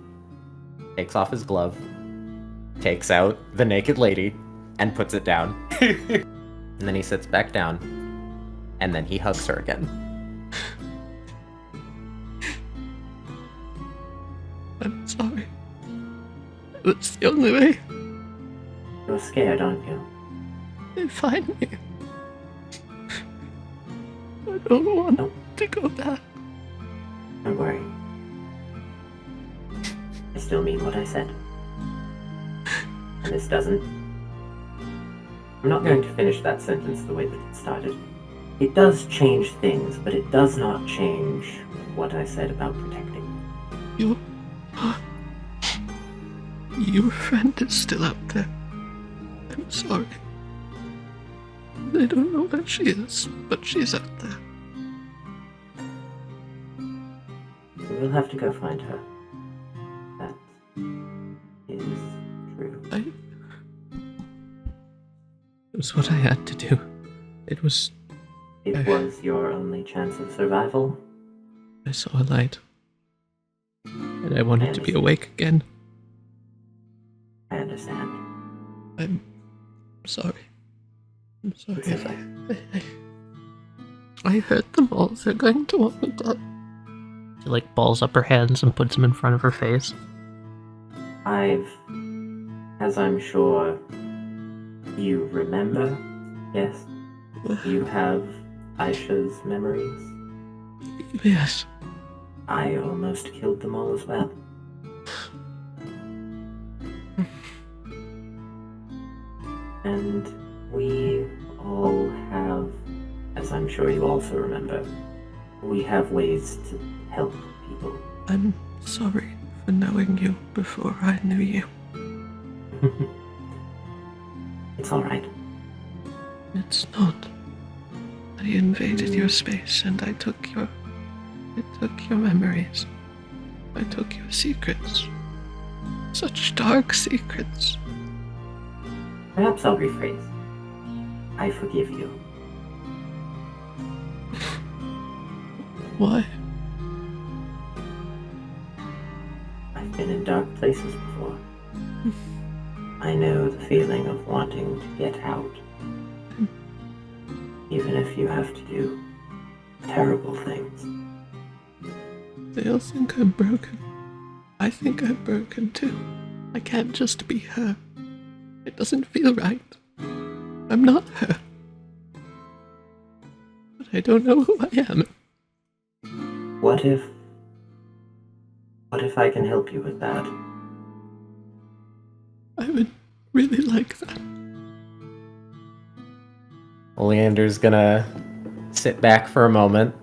[SPEAKER 8] Takes off his glove. Takes out the naked lady, and puts it down. And then he sits back down, and then he hugs her again.
[SPEAKER 2] I'm sorry. It's the only way.
[SPEAKER 6] You're scared, aren't you?
[SPEAKER 2] They find me. I don't want to go back.
[SPEAKER 6] Don't worry. I still mean what I said. And this doesn't... I'm not going to finish that sentence the way that it started. It does change things, but it does not change what I said about protecting.
[SPEAKER 2] Your friend is still out there. I'm sorry. They don't know where she is, but she's out there.
[SPEAKER 6] We'll have to go find her. That is true.
[SPEAKER 2] It was what I had to do. It was
[SPEAKER 6] your only chance of survival.
[SPEAKER 2] I saw a light. And I wanted to be awake again.
[SPEAKER 6] I understand.
[SPEAKER 2] I'm sorry. I'm sorry
[SPEAKER 6] It's
[SPEAKER 2] if
[SPEAKER 6] okay.
[SPEAKER 2] I hurt them all. They're going to want me dead. She balls up her hands and puts them in front of her face.
[SPEAKER 6] As I'm sure you remember, yes, you have Aishah's memories.
[SPEAKER 2] Yes.
[SPEAKER 6] I almost killed them all as well. And we all have, as I'm sure you also remember, we have ways to help people.
[SPEAKER 2] I'm sorry for knowing you before I knew you.
[SPEAKER 6] It's alright.
[SPEAKER 2] It's not. I invaded your space and I took your memories. I took your secrets. Such dark secrets.
[SPEAKER 6] Perhaps I'll rephrase. I forgive you.
[SPEAKER 2] Why?
[SPEAKER 6] I've been in dark places before. I know the feeling of wanting to get out. Even if you have to do terrible things.
[SPEAKER 2] They all think I'm broken. I think I'm broken too. I can't just be her. It doesn't feel right. I'm not her.
[SPEAKER 3] but I don't know who I am.
[SPEAKER 6] What if I can help you with that?
[SPEAKER 3] I would really like that.
[SPEAKER 8] Oleander's gonna sit back for a moment.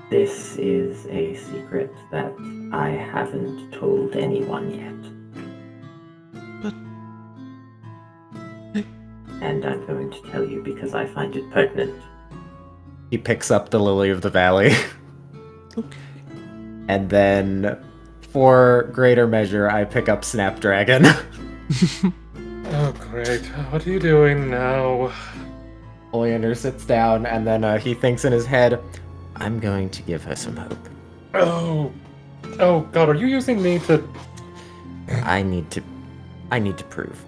[SPEAKER 6] This is a secret that I haven't told anyone yet.
[SPEAKER 3] But...
[SPEAKER 6] And I'm going to tell you because I find it pertinent.
[SPEAKER 8] He picks up the Lily of the Valley.
[SPEAKER 3] Okay.
[SPEAKER 8] And then, for greater measure, I pick up Snapdragon.
[SPEAKER 5] Oh, great. What are you doing now?
[SPEAKER 8] Oleander sits down, and then he thinks in his head, I'm going to give her some hope.
[SPEAKER 5] Oh God, are you using me to...
[SPEAKER 8] I need to prove.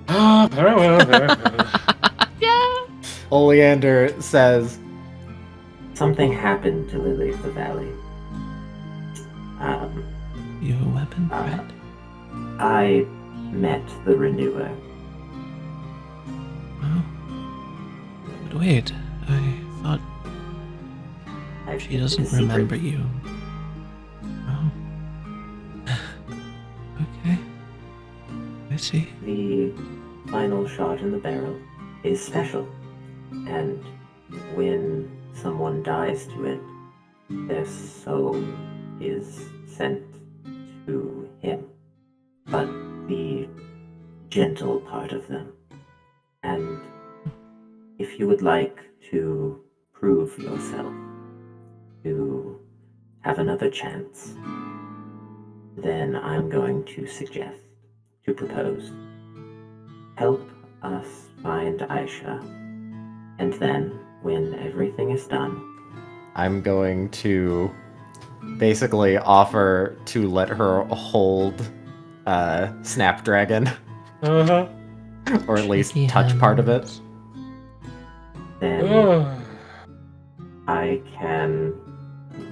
[SPEAKER 5] Ah, very well.
[SPEAKER 2] Yeah.
[SPEAKER 8] Oleander says,
[SPEAKER 6] Something happened to Lily of the Valley.
[SPEAKER 3] You a weapon, right?
[SPEAKER 6] I met the Renewer.
[SPEAKER 3] Oh. But wait, I thought
[SPEAKER 6] I've
[SPEAKER 3] she
[SPEAKER 6] kept it a
[SPEAKER 3] doesn't
[SPEAKER 6] secret.
[SPEAKER 3] remember you. Oh. Okay. I see.
[SPEAKER 6] The final shot in the barrel is special, and when someone dies to it, their soul is sent to him, but the gentle part of them. And if you would like to prove yourself, to have another chance, then I'm going to suggest, to propose, help us find Aishah, and then, when everything is done,
[SPEAKER 8] I'm going to basically offer to let her hold Snapdragon,
[SPEAKER 5] Uh-huh.
[SPEAKER 8] or at least
[SPEAKER 2] Shaky
[SPEAKER 8] touch part of it.
[SPEAKER 2] hands.
[SPEAKER 6] then
[SPEAKER 5] Oh.
[SPEAKER 6] I can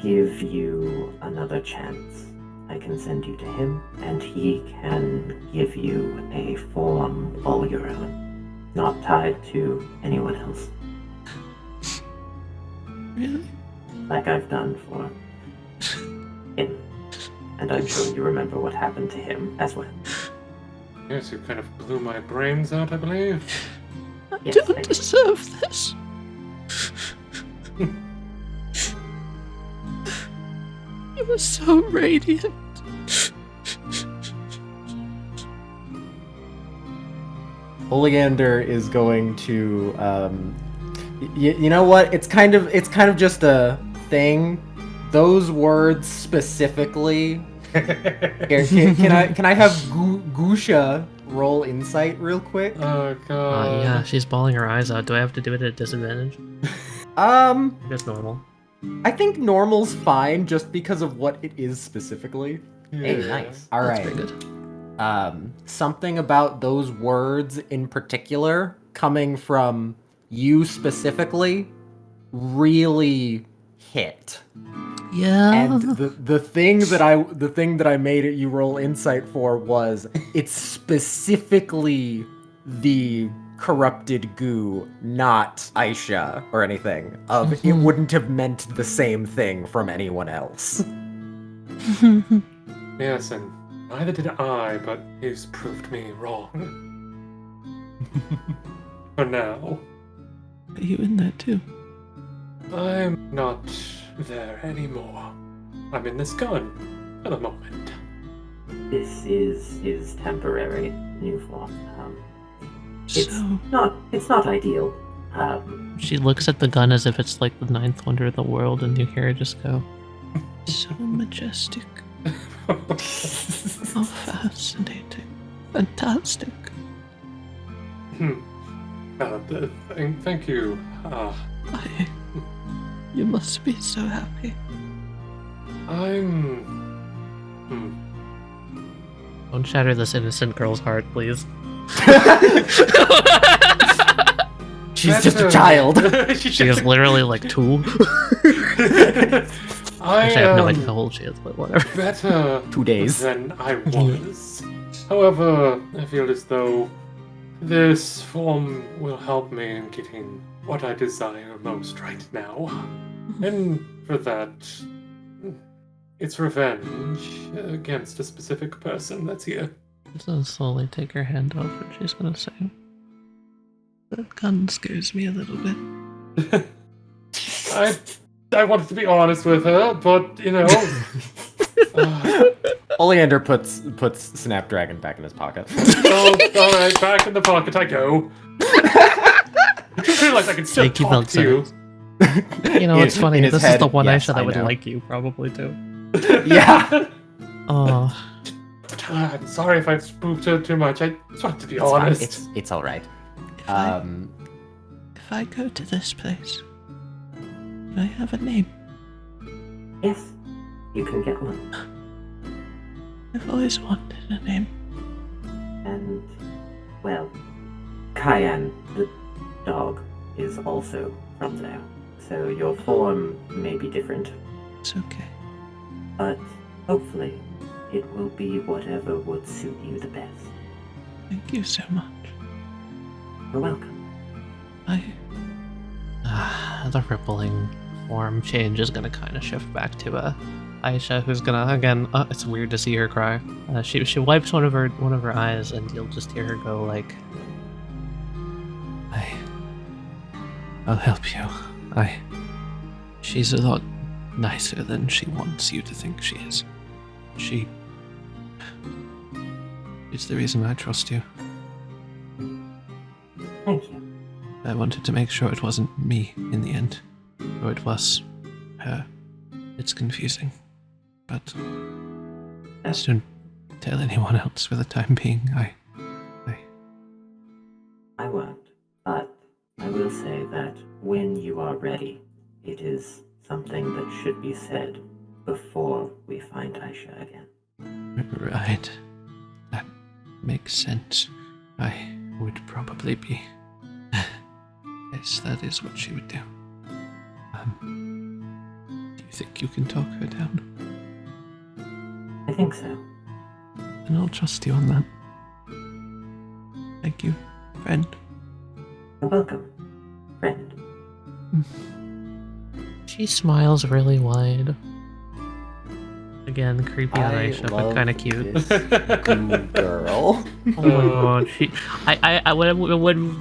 [SPEAKER 6] give you another chance. I can send you to him, and he can give you a form all your own, not tied to anyone else,
[SPEAKER 3] Really?
[SPEAKER 6] like I've done for him. And I'm sure you remember what happened to him as well.
[SPEAKER 5] Yes, you kind of blew my brains out, I believe.
[SPEAKER 3] I
[SPEAKER 6] Yes,
[SPEAKER 3] don't
[SPEAKER 6] thank you.
[SPEAKER 3] deserve this. You were so radiant.
[SPEAKER 8] Oleander is going to, you know what? It's kind of just a thing. Those words specifically. Here, can I have Gusha roll insight real quick?
[SPEAKER 5] Oh God.
[SPEAKER 2] Yeah, she's bawling her eyes out. Do I have to do it at a disadvantage? Just normal.
[SPEAKER 8] I think normal's fine just because of what it is specifically.
[SPEAKER 6] Hey,
[SPEAKER 5] Yeah.
[SPEAKER 6] nice.
[SPEAKER 8] All
[SPEAKER 2] That's
[SPEAKER 8] right.
[SPEAKER 2] pretty good.
[SPEAKER 8] Something about those words in particular coming from you specifically really hit.
[SPEAKER 2] Yeah.
[SPEAKER 8] And the thing that I made it you roll insight for was it's specifically the corrupted goo, not Aishah or anything. It wouldn't have meant the same thing from anyone else.
[SPEAKER 5] Yes, and neither did I, but he's proved me wrong. For now.
[SPEAKER 3] Are you in that too?
[SPEAKER 5] I'm not there anymore. I'm in this gun for the moment.
[SPEAKER 6] This is his temporary new form. It's
[SPEAKER 3] So
[SPEAKER 6] not ideal.
[SPEAKER 2] She looks at the gun as if it's like the ninth wonder of the world, and you hear her just go,
[SPEAKER 3] so majestic. How fascinating. Fantastic.
[SPEAKER 5] Thank you.
[SPEAKER 3] You must be so happy.
[SPEAKER 5] I'm.
[SPEAKER 2] "Don't shatter this innocent girl's heart, please."
[SPEAKER 8] She's just a child.
[SPEAKER 2] She is literally like 2.
[SPEAKER 5] I
[SPEAKER 2] Actually, I have no
[SPEAKER 5] am
[SPEAKER 2] idea how old she is, but whatever.
[SPEAKER 5] better
[SPEAKER 8] 2 days.
[SPEAKER 5] than I was. However, I feel as though this form will help me in getting what I desire most right now. And for that, it's revenge against a specific person that's here.
[SPEAKER 2] She's gonna slowly take her hand off and she's gonna say, "That gun scares me a little bit."
[SPEAKER 5] I wanted to be honest with her, but, you know...
[SPEAKER 8] Oleander puts Snapdragon back in his pocket.
[SPEAKER 5] Oh, alright, back in the pocket I go. I just realized I can still talk to you.
[SPEAKER 2] You know, it's funny, this is the one
[SPEAKER 8] yes,
[SPEAKER 2] Aishah that
[SPEAKER 8] I
[SPEAKER 2] would
[SPEAKER 8] know.
[SPEAKER 2] like you, probably, too.
[SPEAKER 8] Yeah.
[SPEAKER 2] Oh,
[SPEAKER 5] I'm sorry if I've spooked her too much. I just want to be
[SPEAKER 8] It's fine.
[SPEAKER 5] honest.
[SPEAKER 8] It's all right.
[SPEAKER 2] if I go to this place, do I have a name?
[SPEAKER 6] Yes, you can get one.
[SPEAKER 2] I've always wanted a name.
[SPEAKER 6] And, well, Cayenne, the dog, is also from there. So your form may be different,
[SPEAKER 2] It's okay.
[SPEAKER 6] but hopefully it will be whatever would suit you the best.
[SPEAKER 2] Thank you so much.
[SPEAKER 6] You're welcome.
[SPEAKER 2] The rippling form change is gonna kind of shift back to Aishah, who's gonna again. It's weird to see her cry. She wipes one of her eyes, and you'll just hear her go like,
[SPEAKER 3] I'll help you. She's a lot nicer than she wants you to think she is. It's the reason I trust you.
[SPEAKER 6] Thank you.
[SPEAKER 3] I wanted to make sure it wasn't me in the end, or it was her. It's confusing, but just don't tell anyone else for the time being.
[SPEAKER 6] I won't, but I will say that when you are ready, it is something that should be said before we find Aishah again.
[SPEAKER 3] Right. That makes sense. I would probably be. Yes, that is what she would do. Do you think you can talk her down?
[SPEAKER 6] I think so.
[SPEAKER 3] And I'll trust you on that. Thank you, friend.
[SPEAKER 6] You're welcome, friend.
[SPEAKER 2] she smiles really wide. Again, creepy Aishah, but kind of cute.
[SPEAKER 8] Girl.
[SPEAKER 2] Oh my god,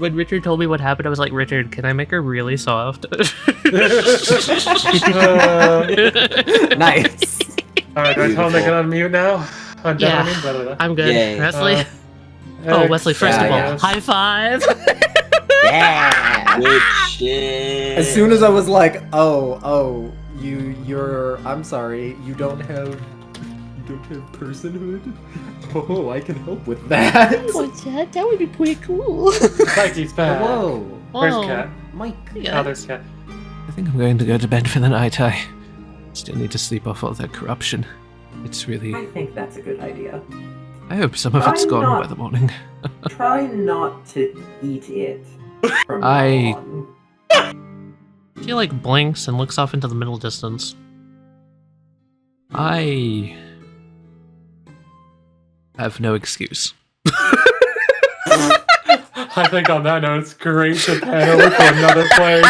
[SPEAKER 2] when Richard told me what happened, I was like, Richard, can I make her really soft?
[SPEAKER 8] Nice.
[SPEAKER 5] Alright, do I tell them they can unmute now?
[SPEAKER 2] Yeah, I'm good.
[SPEAKER 7] Yay.
[SPEAKER 2] Wesley? Wesley, first of all,
[SPEAKER 5] yes.
[SPEAKER 2] high five!
[SPEAKER 8] Yeah.
[SPEAKER 7] Good shit.
[SPEAKER 8] As soon as I was like, you're I'm sorry, you don't have personhood? Oh, I can help with that.
[SPEAKER 1] What's that? That would be pretty cool.
[SPEAKER 5] Mikey's back.
[SPEAKER 8] Whoa.
[SPEAKER 5] Where's
[SPEAKER 2] Whoa.
[SPEAKER 5] Cat?
[SPEAKER 8] Mike.
[SPEAKER 5] Oh, there's Cat.
[SPEAKER 3] I think I'm going to go to bed for the night. I still need to sleep off all that corruption. It's really...
[SPEAKER 6] I think that's a good idea.
[SPEAKER 3] I hope some of it's gone by the morning.
[SPEAKER 6] Try not to eat it. From
[SPEAKER 3] I-
[SPEAKER 6] now on.
[SPEAKER 2] She like blinks and looks off into the middle distance.
[SPEAKER 3] I have no excuse.
[SPEAKER 5] I think on that note, it's great to pan over to another place.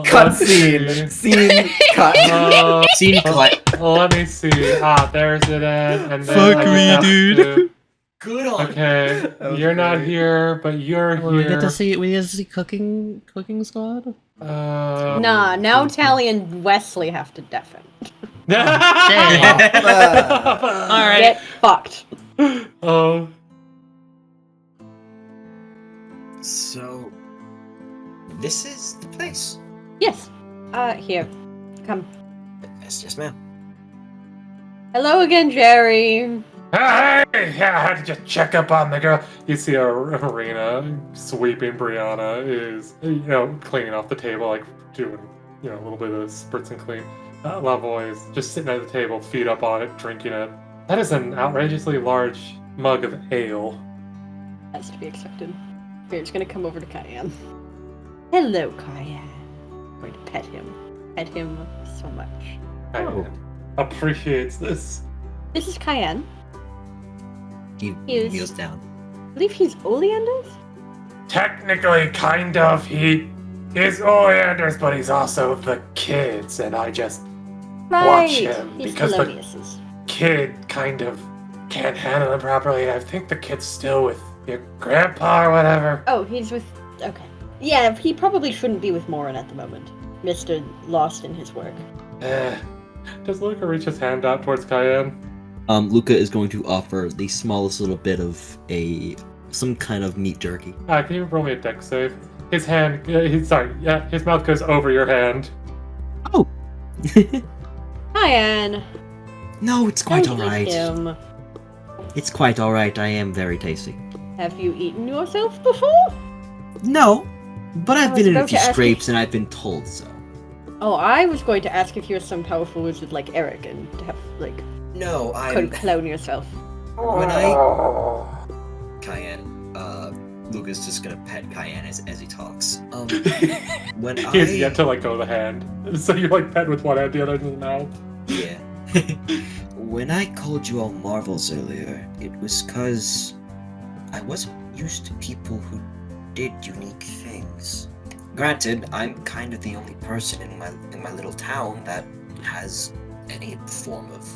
[SPEAKER 8] Cut scene. Scene cut.
[SPEAKER 9] Scene cut.
[SPEAKER 5] Let me see. There's it at. And then
[SPEAKER 3] Fuck
[SPEAKER 5] I just
[SPEAKER 3] me,
[SPEAKER 5] have
[SPEAKER 3] dude.
[SPEAKER 5] to-
[SPEAKER 9] Good on.
[SPEAKER 5] Okay, you're not here, but you're
[SPEAKER 2] Well, we
[SPEAKER 5] here.
[SPEAKER 2] get to see cooking squad.
[SPEAKER 1] Nah, now Tali and Wesley have to deafen.
[SPEAKER 2] Alright.
[SPEAKER 1] Get fucked.
[SPEAKER 5] Oh.
[SPEAKER 9] So, this is the place.
[SPEAKER 1] Yes. Here. Come.
[SPEAKER 9] Yes, ma'am.
[SPEAKER 1] Hello again, Jerry.
[SPEAKER 5] Hey! Yeah, I had to just check up on the girl. You see Arena sweeping Brianna is, cleaning off the table, like doing, a little bit of spritz and clean. Lavoie is just sitting at the table, feet up on it, drinking it. That is an outrageously large mug of ale.
[SPEAKER 1] That's to be expected. Bear's gonna come over to Cayenne. Hello, Cayenne. I'm going to pet him. Pet him so much.
[SPEAKER 5] I appreciates this.
[SPEAKER 1] This is Cayenne.
[SPEAKER 9] He
[SPEAKER 1] Yes.
[SPEAKER 9] kneels down.
[SPEAKER 1] I believe he's Oleander's?
[SPEAKER 5] technically, kind of. He is Oleander's, but he's also the kid's, and I just watch him
[SPEAKER 1] He's
[SPEAKER 5] because the
[SPEAKER 1] Thelonius's.
[SPEAKER 5] kid kind of can't handle him properly. I think the kid's still with your grandpa or whatever.
[SPEAKER 1] Oh, he's with... Okay. Yeah, he probably shouldn't be with Morin at the moment. Mr. Lost in his work.
[SPEAKER 5] Does Luca reach his hand out towards Cayenne?
[SPEAKER 10] Luca is going to offer the smallest little bit of some kind of meat jerky.
[SPEAKER 5] Can you roll me a dex save? His hand, his mouth goes over your hand.
[SPEAKER 10] Oh!
[SPEAKER 1] Hi, Anne.
[SPEAKER 10] No, it's quite
[SPEAKER 1] Don't eat
[SPEAKER 10] alright.
[SPEAKER 1] him.
[SPEAKER 10] It's quite alright. I am very tasty.
[SPEAKER 1] Have you eaten yourself before?
[SPEAKER 10] No, but I've
[SPEAKER 1] I
[SPEAKER 10] been
[SPEAKER 1] was
[SPEAKER 10] in a
[SPEAKER 1] about
[SPEAKER 10] few
[SPEAKER 1] to ask
[SPEAKER 10] scrapes and I've been told so.
[SPEAKER 1] Oh, I was going to ask if you're some powerful wizard like Eric and to have, like,
[SPEAKER 9] No,
[SPEAKER 1] could
[SPEAKER 9] I'm
[SPEAKER 1] clone yourself.
[SPEAKER 9] when I Cayenne. Luca's just gonna pet Cayenne as he talks. When
[SPEAKER 5] He has yet to let go of the hand. So you're like pet with one hand, the other in his mouth.
[SPEAKER 9] Yeah. When I called you all marvels earlier, it was cause I wasn't used to people who did unique things. Granted, I'm kind of the only person in my little town that has any form of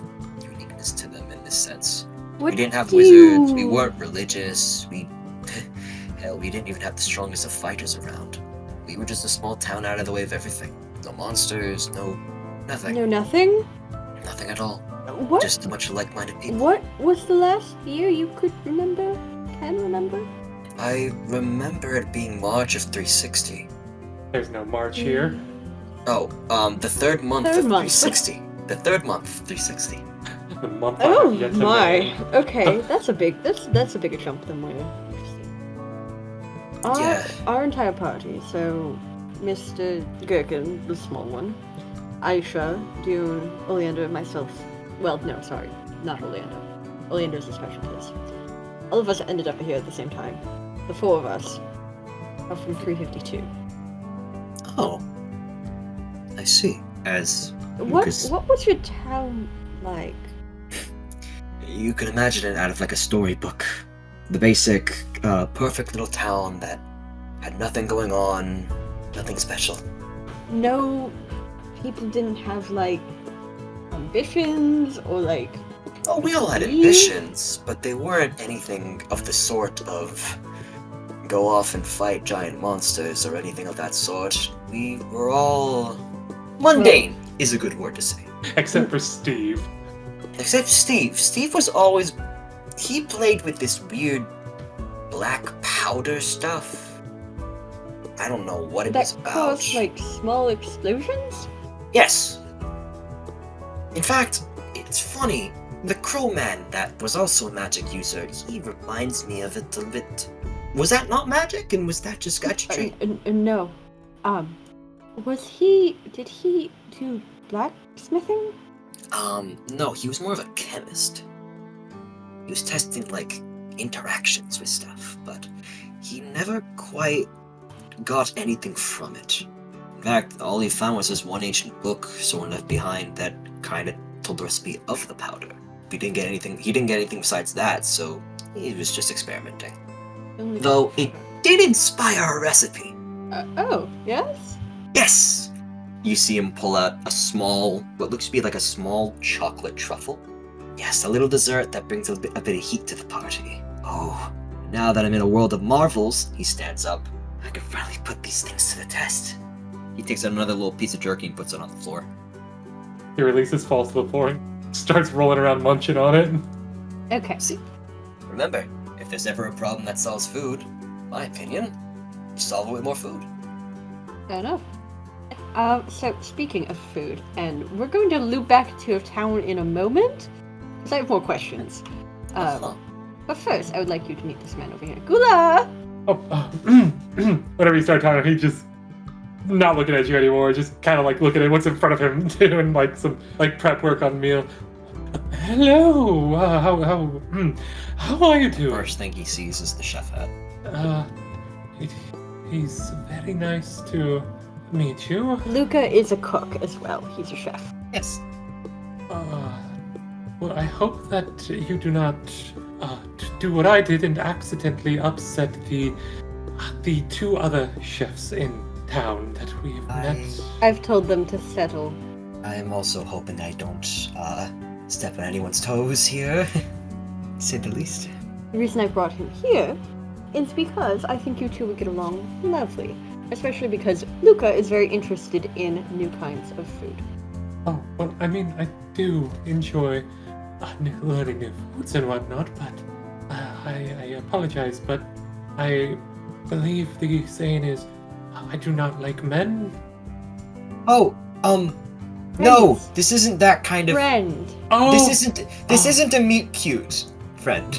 [SPEAKER 9] uniqueness to them in this sense.
[SPEAKER 1] What
[SPEAKER 9] We didn't have
[SPEAKER 1] do
[SPEAKER 9] wizards,
[SPEAKER 1] you-
[SPEAKER 9] we weren't religious, hell, we didn't even have the strongest of fighters around. We were just a small town out of the way of everything. No monsters, nothing.
[SPEAKER 1] No, nothing?
[SPEAKER 9] Nothing at all.
[SPEAKER 1] What?
[SPEAKER 9] Just a bunch of like-minded people.
[SPEAKER 1] What was the last year you could remember? Can remember?
[SPEAKER 9] I remember it being March of 360.
[SPEAKER 5] There's no March here.
[SPEAKER 9] Oh, the third month
[SPEAKER 1] Third
[SPEAKER 9] of
[SPEAKER 1] month.
[SPEAKER 9] 360. The third month of 360.
[SPEAKER 5] The month
[SPEAKER 1] Oh
[SPEAKER 5] I've yet to
[SPEAKER 1] my.
[SPEAKER 5] name.
[SPEAKER 1] Okay, that's a bigger jump than we're
[SPEAKER 9] Yeah.
[SPEAKER 1] Our entire party, so Mr. Gerkin, the small one, Aishah, Dune, Oleander, and myself. Well, no, sorry, not Oleander. Oleander's a special case. All of us ended up here at the same time. The four of us are from 352.
[SPEAKER 9] Oh. I see. As
[SPEAKER 1] What
[SPEAKER 9] Lucas-
[SPEAKER 1] what was your town like?
[SPEAKER 9] you can imagine it out of like a storybook. The basic, perfect little town that had nothing going on, nothing special.
[SPEAKER 1] No, people didn't have like ambitions or like.
[SPEAKER 9] Oh, we all had
[SPEAKER 1] dreams?
[SPEAKER 9] ambitions, but they weren't anything of the sort of go off and fight giant monsters or anything of that sort. We were all mundane, is a good word to say.
[SPEAKER 5] Except for Steve.
[SPEAKER 9] Except Steve. Steve was always... He played with this weird black powder stuff. I don't know what it was
[SPEAKER 1] That
[SPEAKER 9] about.
[SPEAKER 1] caused like small explosions?
[SPEAKER 9] Yes. In fact, it's funny. The crowman that was also a magic user, he reminds me of it a bit. Was that not magic? And was that just gadgetry?
[SPEAKER 1] No. Did he do blacksmithing?
[SPEAKER 9] No, he was more of a chemist. He was testing, like, interactions with stuff, but he never quite got anything from it. In fact, all he found was this one ancient book someone left behind that kind of told the recipe of the powder. He didn't get anything besides that, so he was just experimenting. Though it did inspire a recipe.
[SPEAKER 1] Oh, yes?
[SPEAKER 9] Yes! You see him pull out what looks to be like a small chocolate truffle. Yes, a little dessert that brings a bit of heat to the party. Oh, now that I'm in a world of marvels, he stands up. I can finally put these things to the test. He takes out another little piece of jerky and puts it on the floor.
[SPEAKER 5] He releases, falls to the floor, and starts rolling around munching on it.
[SPEAKER 1] Okay.
[SPEAKER 9] See, remember, if there's ever a problem that solves food, my opinion, you solve it with more food.
[SPEAKER 1] Fair enough. So speaking of food, and we're going to loop back to a town in a moment, because I have more questions. But first, I would like you to meet this man over here. Gula!
[SPEAKER 5] Whenever you start talking, he's just not looking at you anymore, just kind of like looking at what's in front of him, doing like some like prep work on the meal. Hello, how are you doing?
[SPEAKER 9] First thing he sees is the chef hat.
[SPEAKER 5] He's very nice to meet you.
[SPEAKER 1] Luca is a cook as well. He's a chef.
[SPEAKER 9] Yes.
[SPEAKER 5] Well, I hope that you do not do what I did and accidentally upset the the two other chefs in town that we've met.
[SPEAKER 1] I've told them to settle.
[SPEAKER 9] I am also hoping I don't step on anyone's toes here, to say the least.
[SPEAKER 1] The reason I brought him here is because I think you two would get along lovely. Especially because Luca is very interested in new kinds of food.
[SPEAKER 5] Oh, well, I mean, I do enjoy learning new foods and whatnot, but I apologize, but I believe the saying is, I do not like men.
[SPEAKER 9] Oh, no, this isn't that kind of
[SPEAKER 1] friend.
[SPEAKER 5] Oh,
[SPEAKER 9] this isn't a meet cute friend.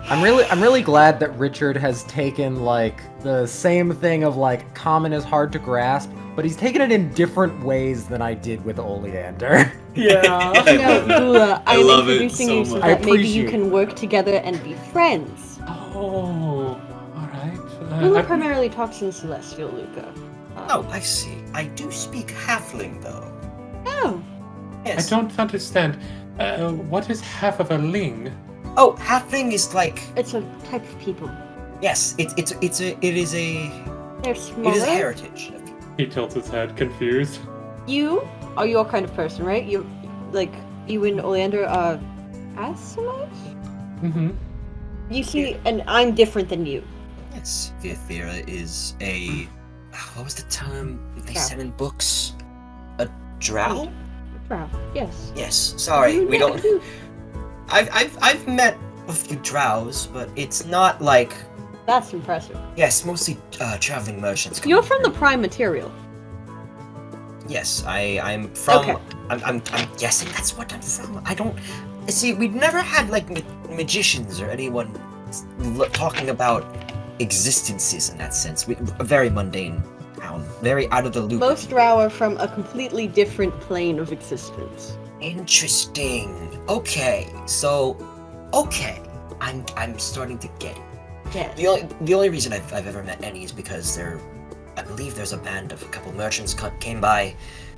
[SPEAKER 8] I'm really glad that Richard has taken like the same thing of like common is hard to grasp, but he's taken it in different ways than I did with Oleander.
[SPEAKER 5] Yeah.
[SPEAKER 1] No, Lula,
[SPEAKER 10] I
[SPEAKER 1] I'm
[SPEAKER 10] love it
[SPEAKER 1] introducing
[SPEAKER 10] so
[SPEAKER 1] you so
[SPEAKER 10] much.
[SPEAKER 1] that
[SPEAKER 8] I
[SPEAKER 1] maybe you
[SPEAKER 8] appreciate
[SPEAKER 1] can work together and be friends.
[SPEAKER 5] Oh, alright.
[SPEAKER 1] Lula primarily talks in Celestial, Luca.
[SPEAKER 9] Oh, I see. I do speak halfling, though.
[SPEAKER 1] Oh.
[SPEAKER 5] I
[SPEAKER 9] Yes.
[SPEAKER 5] don't understand. What is half of a ling?
[SPEAKER 9] Oh, halfling is like
[SPEAKER 1] It's a type of people.
[SPEAKER 9] yes. It is a
[SPEAKER 1] They're smaller.
[SPEAKER 9] it is a heritage.
[SPEAKER 5] He tilts his head, confused.
[SPEAKER 1] You are your kind of person, right? You and Oleander are Assamite?
[SPEAKER 5] Mm-hmm.
[SPEAKER 1] You see, and I'm different than you.
[SPEAKER 9] Yes, Vir'Thyra is a what was the term they
[SPEAKER 1] Drow.
[SPEAKER 9] said in books? A drow?
[SPEAKER 1] Drow, yes.
[SPEAKER 9] Yes. Sorry,
[SPEAKER 1] You
[SPEAKER 9] we
[SPEAKER 1] met
[SPEAKER 9] don't.
[SPEAKER 1] who?
[SPEAKER 9] I've met a few drows, but it's not like
[SPEAKER 1] That's impressive.
[SPEAKER 9] yes, mostly traveling merchants.
[SPEAKER 1] You're from the Prime Material.
[SPEAKER 9] Yes, I'm from.
[SPEAKER 1] Okay.
[SPEAKER 9] I'm guessing that's what I'm from. I don't see. We've never had like magicians or anyone talking about existences in that sense. A very mundane town, very out of the loop.
[SPEAKER 1] Most Drow are from a completely different plane of existence.
[SPEAKER 9] Interesting. Okay, so I'm starting to get it.
[SPEAKER 1] Yes.
[SPEAKER 9] The only reason I've ever met any is because I believe there's a band of a couple merchants came by.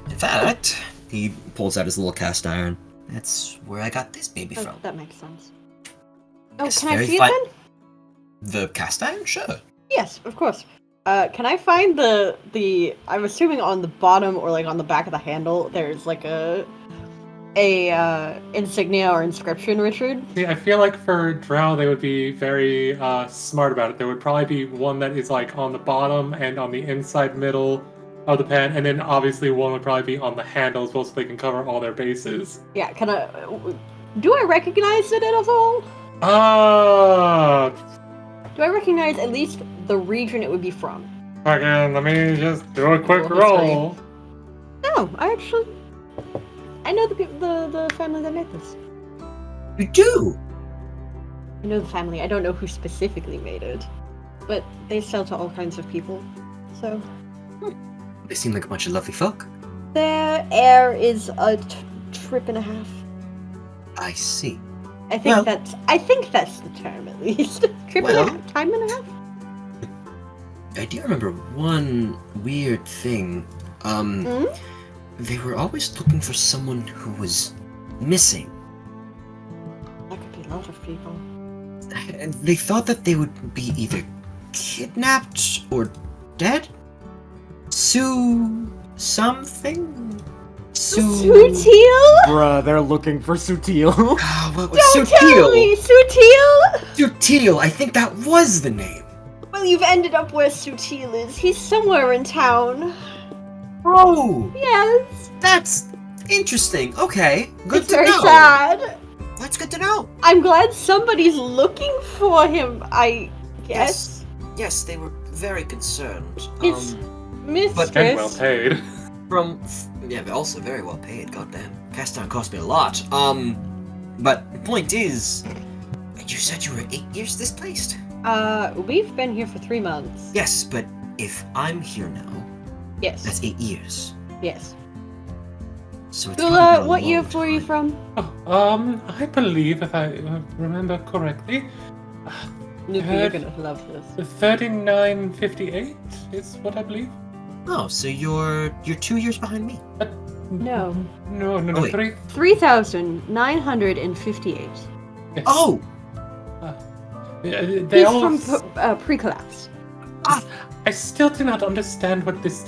[SPEAKER 9] In fact, he pulls out his little cast iron. That's where I got this baby
[SPEAKER 1] Oh,
[SPEAKER 9] from.
[SPEAKER 1] that makes sense. Oh,
[SPEAKER 9] It's
[SPEAKER 1] can I
[SPEAKER 9] very
[SPEAKER 1] see it
[SPEAKER 9] fun-
[SPEAKER 1] then?
[SPEAKER 9] The cast iron? Sure.
[SPEAKER 1] Yes, of course. Can I find the? I'm assuming on the bottom or like on the back of the handle, there's like a insignia or inscription, Richard.
[SPEAKER 5] See, I feel like for Drow, they would be very smart about it. There would probably be one that is like on the bottom and on the inside middle of the pen, and then obviously one would probably be on the handle as well, so they can cover all their bases.
[SPEAKER 1] Yeah. Do I recognize it at all? Do I recognize at least the region it would be from?
[SPEAKER 5] Again, let me just do a quick
[SPEAKER 1] Roll
[SPEAKER 5] roll.
[SPEAKER 1] No, I know the family that made this.
[SPEAKER 9] You do?
[SPEAKER 1] I know the family. I don't know who specifically made it, but they sell to all kinds of people. So
[SPEAKER 9] They seem like a bunch of lovely folk.
[SPEAKER 1] their heir is a trip and a half.
[SPEAKER 9] I see.
[SPEAKER 1] I think
[SPEAKER 9] Well-
[SPEAKER 1] that's the term at least. Trip and a
[SPEAKER 9] Well-
[SPEAKER 1] half, time and a half.
[SPEAKER 9] I do remember one weird thing.
[SPEAKER 1] Hmm?
[SPEAKER 9] They were always looking for someone who was missing.
[SPEAKER 1] That could be a lot of people.
[SPEAKER 9] And they thought that they would be either kidnapped or dead. Sue something?
[SPEAKER 1] Sutil?
[SPEAKER 8] Bruh, they're looking for Sutil.
[SPEAKER 9] What was
[SPEAKER 1] Don't tell me, Sutil!
[SPEAKER 9] Sutil, I think that was the name.
[SPEAKER 1] Well, you've ended up where Sutil is. He's somewhere in town.
[SPEAKER 9] Oh,
[SPEAKER 1] Yes.
[SPEAKER 9] that's interesting. Okay, good
[SPEAKER 1] It's
[SPEAKER 9] to
[SPEAKER 1] very
[SPEAKER 9] know.
[SPEAKER 1] sad.
[SPEAKER 9] That's good to know.
[SPEAKER 1] I'm glad somebody's looking for him, I guess.
[SPEAKER 9] Yes, they were very concerned.
[SPEAKER 1] His mistress.
[SPEAKER 5] And well paid.
[SPEAKER 9] But also very well paid. Goddamn, cast iron cost me a lot. But the point is, you said you were 8 years displaced.
[SPEAKER 1] We've been here for 3 months.
[SPEAKER 9] Yes, but if I'm here now,
[SPEAKER 1] Yes.
[SPEAKER 9] that's 8 years.
[SPEAKER 1] Yes.
[SPEAKER 9] So it's
[SPEAKER 1] Lula,
[SPEAKER 9] probably a
[SPEAKER 1] what year
[SPEAKER 9] long
[SPEAKER 1] were you
[SPEAKER 9] time.
[SPEAKER 1] from?
[SPEAKER 5] Oh, I believe, if I remember correctly,
[SPEAKER 1] Luca, you're gonna love this.
[SPEAKER 5] 3958 is what I believe.
[SPEAKER 9] Oh, so you're 2 years behind me.
[SPEAKER 1] No.
[SPEAKER 5] No,
[SPEAKER 9] Oh, wait.
[SPEAKER 5] 3.
[SPEAKER 1] 3,958.
[SPEAKER 5] Yes.
[SPEAKER 9] Oh,
[SPEAKER 5] They
[SPEAKER 1] He's
[SPEAKER 5] all...
[SPEAKER 1] from pre-collapse.
[SPEAKER 5] I still do not understand what this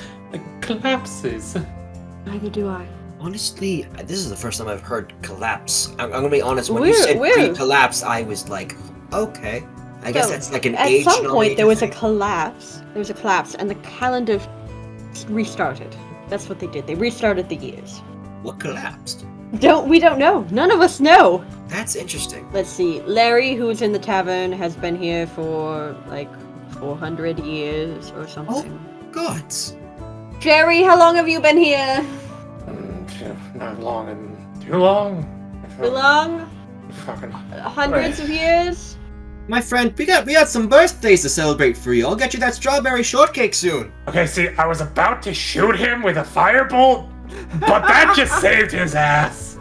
[SPEAKER 5] collapse is.
[SPEAKER 1] Neither do I.
[SPEAKER 9] Honestly, this is the first time I've heard collapse. I'm gonna be honest. When you
[SPEAKER 1] Weird,
[SPEAKER 9] said
[SPEAKER 1] weird.
[SPEAKER 9] pre-collapse, I was like, okay. I guess
[SPEAKER 1] So,
[SPEAKER 9] that's like an
[SPEAKER 1] At
[SPEAKER 9] age
[SPEAKER 1] some point, there was a
[SPEAKER 9] thing.
[SPEAKER 1] collapse. There was a collapse, and the calendar restarted. That's what they did. They restarted the years.
[SPEAKER 9] What collapsed?
[SPEAKER 1] We don't know. None of us know.
[SPEAKER 9] That's interesting.
[SPEAKER 1] Let's see. Larry, who's in the tavern, has been here for like 400 years or something.
[SPEAKER 9] Gods.
[SPEAKER 1] Jerry, how long have you been here?
[SPEAKER 5] Not long and too long.
[SPEAKER 1] Too long?
[SPEAKER 5] Fucking...
[SPEAKER 1] Hundreds of years?
[SPEAKER 10] My friend, we got some birthdays to celebrate for you. I'll get you that strawberry shortcake soon.
[SPEAKER 5] Okay, see, I was about to shoot him with a firebolt, but that just saved his ass.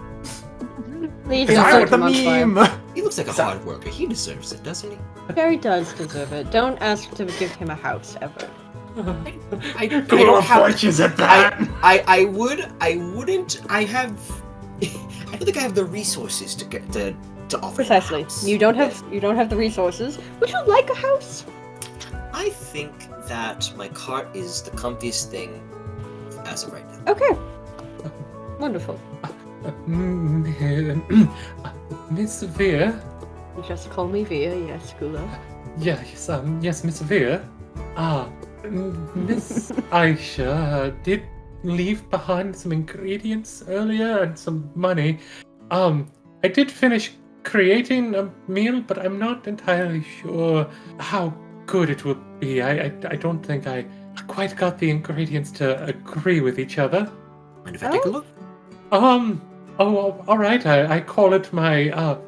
[SPEAKER 1] Please
[SPEAKER 5] Is
[SPEAKER 1] don't
[SPEAKER 5] that
[SPEAKER 1] put
[SPEAKER 5] what
[SPEAKER 1] too much fire.
[SPEAKER 9] He looks like a hard worker. He deserves it, doesn't he?
[SPEAKER 1] Jerry does deserve it. Don't ask to give him a house ever.
[SPEAKER 9] I
[SPEAKER 5] Cool
[SPEAKER 9] don't have.
[SPEAKER 5] fortunes at that.
[SPEAKER 9] I wouldn't. I have. I don't think I have the resources to get to offer.
[SPEAKER 1] Precisely.
[SPEAKER 9] a house.
[SPEAKER 1] You don't have the resources. Would you like a house?
[SPEAKER 9] I think that my cart is the comfiest thing as of right now.
[SPEAKER 1] Okay. Wonderful.
[SPEAKER 5] Miss Veer.
[SPEAKER 1] You just call me Via, yes, Gula.
[SPEAKER 5] Yes, Miss Veer. Miss Aishah did leave behind some ingredients earlier and some money. I did finish creating a meal, but I'm not entirely sure how good it will be. I don't think I quite got the ingredients to agree with each other.
[SPEAKER 9] Mind if I take a look?
[SPEAKER 5] All right. I call it my a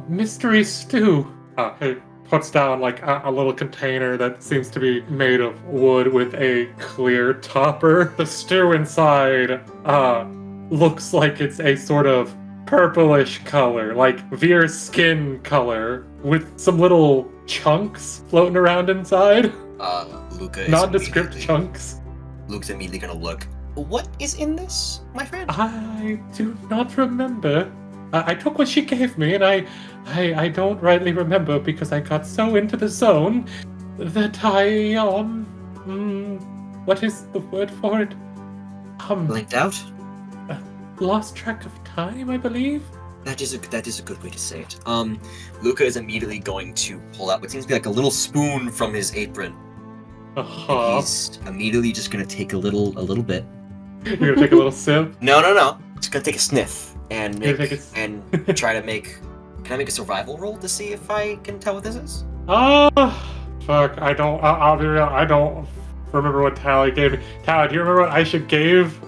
[SPEAKER 5] mystery stew. It puts down like a little container that seems to be made of wood with a clear topper. The stew inside looks like it's a sort of purplish color, like Veer's skin color, with some little chunks floating around inside.
[SPEAKER 9] Luca is
[SPEAKER 5] Nondescript
[SPEAKER 9] immediately-
[SPEAKER 5] chunks.
[SPEAKER 9] Luke's immediately gonna look. What is in this, my friend?
[SPEAKER 5] I do not remember. I took what she gave me, and I don't rightly remember because I got so into the zone that I what is the word for it?
[SPEAKER 9] Blinked out?
[SPEAKER 5] Lost track of time, I believe.
[SPEAKER 9] That is a good way to say it. Luca is immediately going to pull out what seems to be like a little spoon from his apron. And he's immediately just gonna take a little bit.
[SPEAKER 5] You're gonna take a little sip.
[SPEAKER 9] No. Just gonna take a sniff and
[SPEAKER 5] You're
[SPEAKER 9] make,
[SPEAKER 5] gonna
[SPEAKER 9] and try to make. Can I make a survival roll to see if I can tell what this is?
[SPEAKER 5] Fuck! I'll be real. I don't remember what Tali gave me. Tali, do you remember what Aishah gave?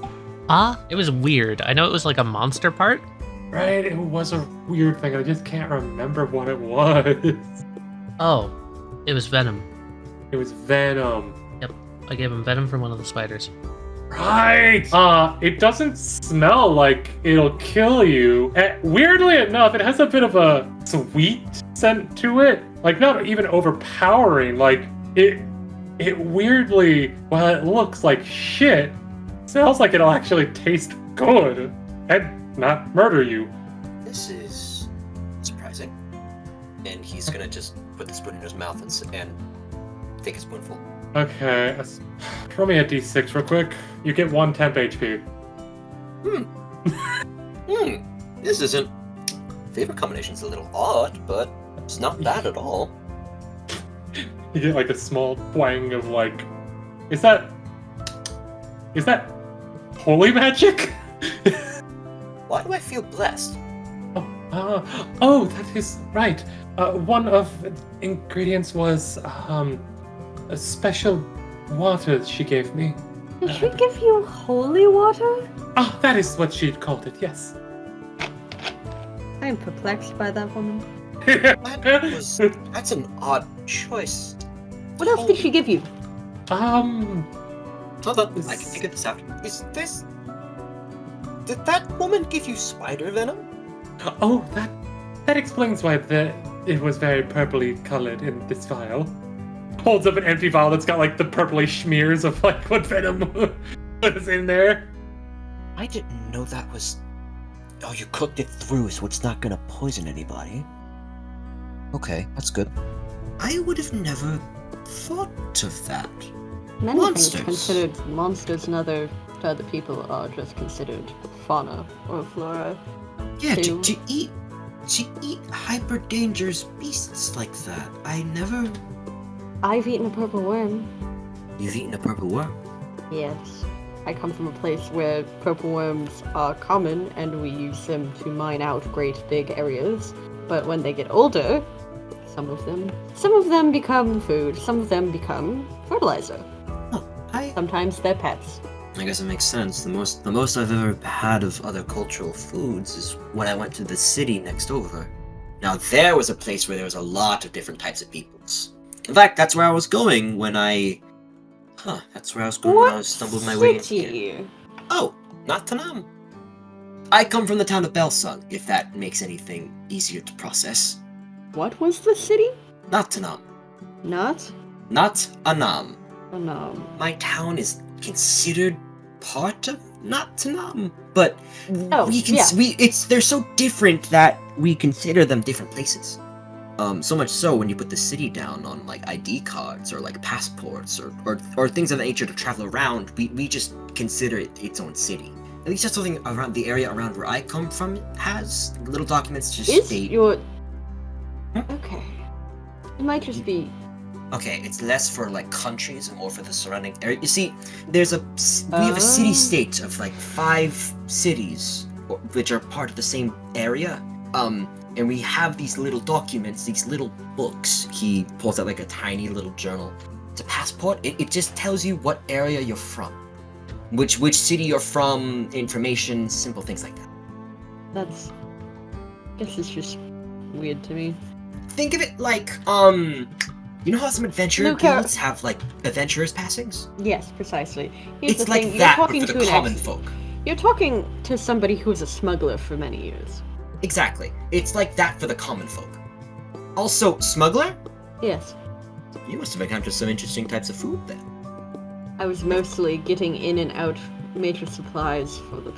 [SPEAKER 2] It was weird. I know it was like a monster part.
[SPEAKER 5] Right, it was a weird thing. I just can't remember what it was.
[SPEAKER 2] Oh, it was venom.
[SPEAKER 5] It was venom.
[SPEAKER 2] Yep, I gave him venom from one of the spiders.
[SPEAKER 5] Right! It doesn't smell like it'll kill you. Weirdly enough, it has a bit of a sweet scent to it. Like, not even overpowering. Like, it weirdly, while it looks like shit, smells like it'll actually taste good and not murder you.
[SPEAKER 9] This is surprising. And he's gonna just put the spoon in his mouth and take a spoonful.
[SPEAKER 5] Okay, throw me a d6 real quick. You get 1 temp HP.
[SPEAKER 9] This isn't. Flavor combination's a little odd, but it's not bad at all.
[SPEAKER 5] You get like a small twang of like, is that holy magic?
[SPEAKER 9] Why do I feel blessed?
[SPEAKER 5] That is right. One of the ingredients was a special water she gave me.
[SPEAKER 1] Did she give you holy water?
[SPEAKER 5] That is what she called it. Yes.
[SPEAKER 1] I am perplexed by that woman.
[SPEAKER 9] That's an odd choice.
[SPEAKER 1] What else did she give you?
[SPEAKER 9] Hold on, I can figure this out. Did that woman give you spider venom?
[SPEAKER 5] Oh, that explains why it was very purpley colored in this vial. Holds up an empty vial that's got like the purpley smears of like what venom was in there.
[SPEAKER 9] I didn't know that was. Oh, you cooked it through, so it's not gonna poison anybody. Okay, that's good. I would have never thought of that.
[SPEAKER 1] Many
[SPEAKER 9] Monsters.
[SPEAKER 1] things considered monsters and other to other people are just considered fauna or flora.
[SPEAKER 9] Yeah,
[SPEAKER 1] Ew.
[SPEAKER 9] to eat hyper dangerous beasts like that.
[SPEAKER 1] I've eaten a purple worm.
[SPEAKER 9] You've eaten a purple worm.
[SPEAKER 1] Yes. I come from a place where purple worms are common and we use them to mine out great big areas. But when they get older, some of them become food, some of them become fertilizer. Sometimes they're pets.
[SPEAKER 9] I guess it makes sense. The most I've ever had of other cultural foods is when I went to the city next over. Now there was a place where there was a lot of different types of peoples. In fact, that's where I was going when I stumbled my way in here. Oh, not Tanam. I come from the town of Belsung, if that makes anything easier to process.
[SPEAKER 1] What was the city?
[SPEAKER 9] Not Tanam.
[SPEAKER 1] Not
[SPEAKER 9] Anam.
[SPEAKER 1] Anam.
[SPEAKER 9] My town is considered part of Not Tanam, but they're so different that we consider them different places. So much so when you put the city down on like ID cards or like passports or things of that nature to travel around, we just consider it its own city. At least that's something around the area around where I come from has little documents just state.
[SPEAKER 1] Okay. It might just be.
[SPEAKER 9] Okay, it's less for like countries and more for the surrounding area. You see, we have a city-state of like 5 cities, which are part of the same area. And we have these little documents, these little books. He pulls out like a tiny little journal. It's a passport. It just tells you what area you're from, which city you're from, information, simple things like that.
[SPEAKER 1] I guess it's just weird to me.
[SPEAKER 9] Think of it like, you know how some adventure
[SPEAKER 1] Luca.
[SPEAKER 9] guilds have like adventurers passings?
[SPEAKER 1] Yes, precisely. Here's
[SPEAKER 9] It's
[SPEAKER 1] the
[SPEAKER 9] like
[SPEAKER 1] thing.
[SPEAKER 9] that,
[SPEAKER 1] You're
[SPEAKER 9] but
[SPEAKER 1] talking
[SPEAKER 9] for
[SPEAKER 1] to
[SPEAKER 9] the
[SPEAKER 1] an
[SPEAKER 9] common folk.
[SPEAKER 1] You're talking to somebody who's a smuggler for many years.
[SPEAKER 9] Exactly. It's like that for the common folk. Also, smuggler?
[SPEAKER 1] Yes.
[SPEAKER 9] You must have encountered some interesting types of food then.
[SPEAKER 1] I was mostly getting in and out major supplies for the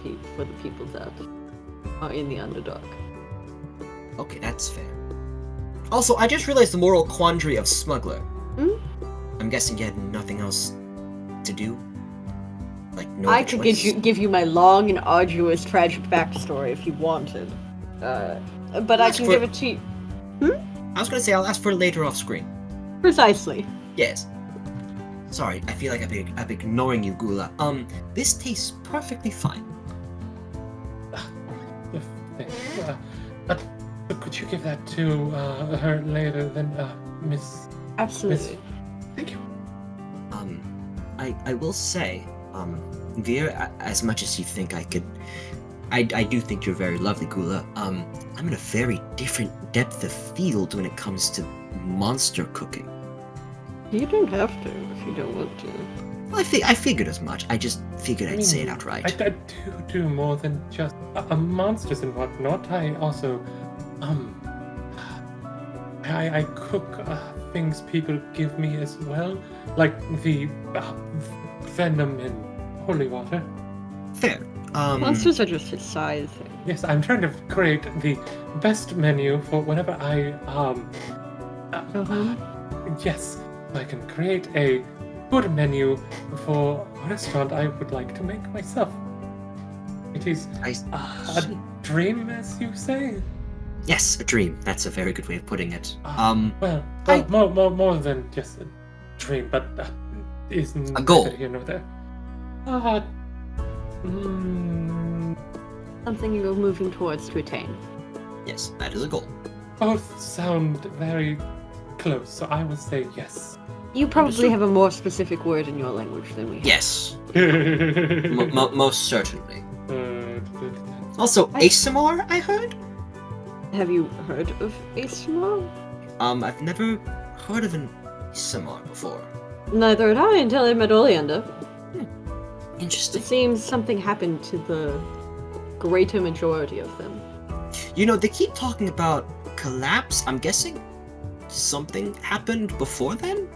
[SPEAKER 1] people that are in the Underdark.
[SPEAKER 9] Okay, that's fair. Also, I just realized the moral quandary of smuggler. I'm guessing you had nothing else to do? Like, no
[SPEAKER 1] I
[SPEAKER 9] other
[SPEAKER 1] could
[SPEAKER 9] choice?
[SPEAKER 1] give you my long and arduous tragic backstory if you wanted. But I can give it to you.
[SPEAKER 9] I was gonna say I'll ask for it later off screen.
[SPEAKER 1] Precisely.
[SPEAKER 9] Yes. Sorry, I feel like I'm ignoring you, Gula. This tastes perfectly fine.
[SPEAKER 5] Could you give that to her later then, Miss?
[SPEAKER 1] Absolutely.
[SPEAKER 5] Thank you.
[SPEAKER 9] I will say, Vir, as much as you think I could, I do think you're very lovely, Gula. I'm in a very different depth of field when it comes to monster cooking.
[SPEAKER 1] You don't have to if you don't want to.
[SPEAKER 9] Well, I figured as much. I just figured I'd say it outright.
[SPEAKER 5] I do more than just monsters and whatnot. I also, I cook things people give me as well, like the venom in holy water.
[SPEAKER 9] Fair.
[SPEAKER 1] Monsters are just his size.
[SPEAKER 5] Yes, I'm trying to create the best menu for whenever I yes, I can create a good menu for a restaurant I would like to make myself. It is a dream, as you say.
[SPEAKER 9] Yes, a dream. That's a very good way of putting it.
[SPEAKER 5] More than just a dream, but is
[SPEAKER 9] a goal.
[SPEAKER 5] Neither here nor there.
[SPEAKER 1] Something you're moving towards to attain.
[SPEAKER 9] Yes, that is a goal.
[SPEAKER 5] Both sound very close, so I will say yes.
[SPEAKER 1] You probably have a more specific word in your language than we have.
[SPEAKER 9] Yes. Most certainly. Also, ASMR, I heard?
[SPEAKER 1] Have you heard of ASMR?
[SPEAKER 9] I've never heard of an ASMR before.
[SPEAKER 1] Neither had I until I met Oleander.
[SPEAKER 9] Interesting.
[SPEAKER 1] It seems something happened to the greater majority of them.
[SPEAKER 9] You know, they keep talking about collapse. I'm guessing something happened before then?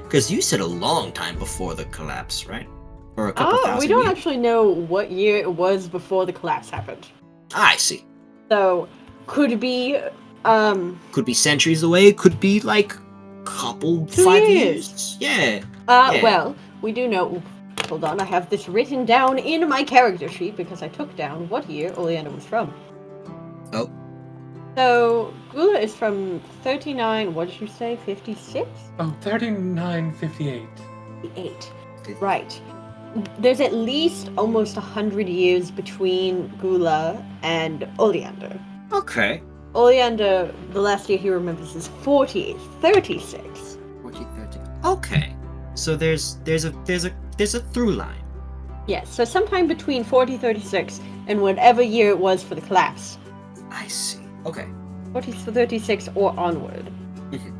[SPEAKER 9] Because you said a long time before the collapse, right? Or a couple thousand
[SPEAKER 1] we don't
[SPEAKER 9] years?
[SPEAKER 1] actually know what year it was before the collapse happened.
[SPEAKER 9] I see.
[SPEAKER 1] So, could be
[SPEAKER 9] Could be centuries away. Could be like couple
[SPEAKER 1] 2
[SPEAKER 9] 5
[SPEAKER 1] years.
[SPEAKER 9] years. Yeah. Yeah.
[SPEAKER 1] Well, we do know. Hold on, I have this written down in my character sheet because I took down what year Oleander was from.
[SPEAKER 9] Oh.
[SPEAKER 1] So, Gula is from 39, what did you say, 56?
[SPEAKER 5] Oh, 3958.
[SPEAKER 1] 58. Right. There's at least almost 100 years between Gula and Oleander.
[SPEAKER 9] Okay.
[SPEAKER 1] Oleander, the last year he remembers is 36.
[SPEAKER 9] 40, 30. Okay. So there's a through line.
[SPEAKER 1] Yes, so sometime between 4036 and whatever year it was for the collapse.
[SPEAKER 9] I see. Okay.
[SPEAKER 1] 4036 or onward.
[SPEAKER 9] Mhm.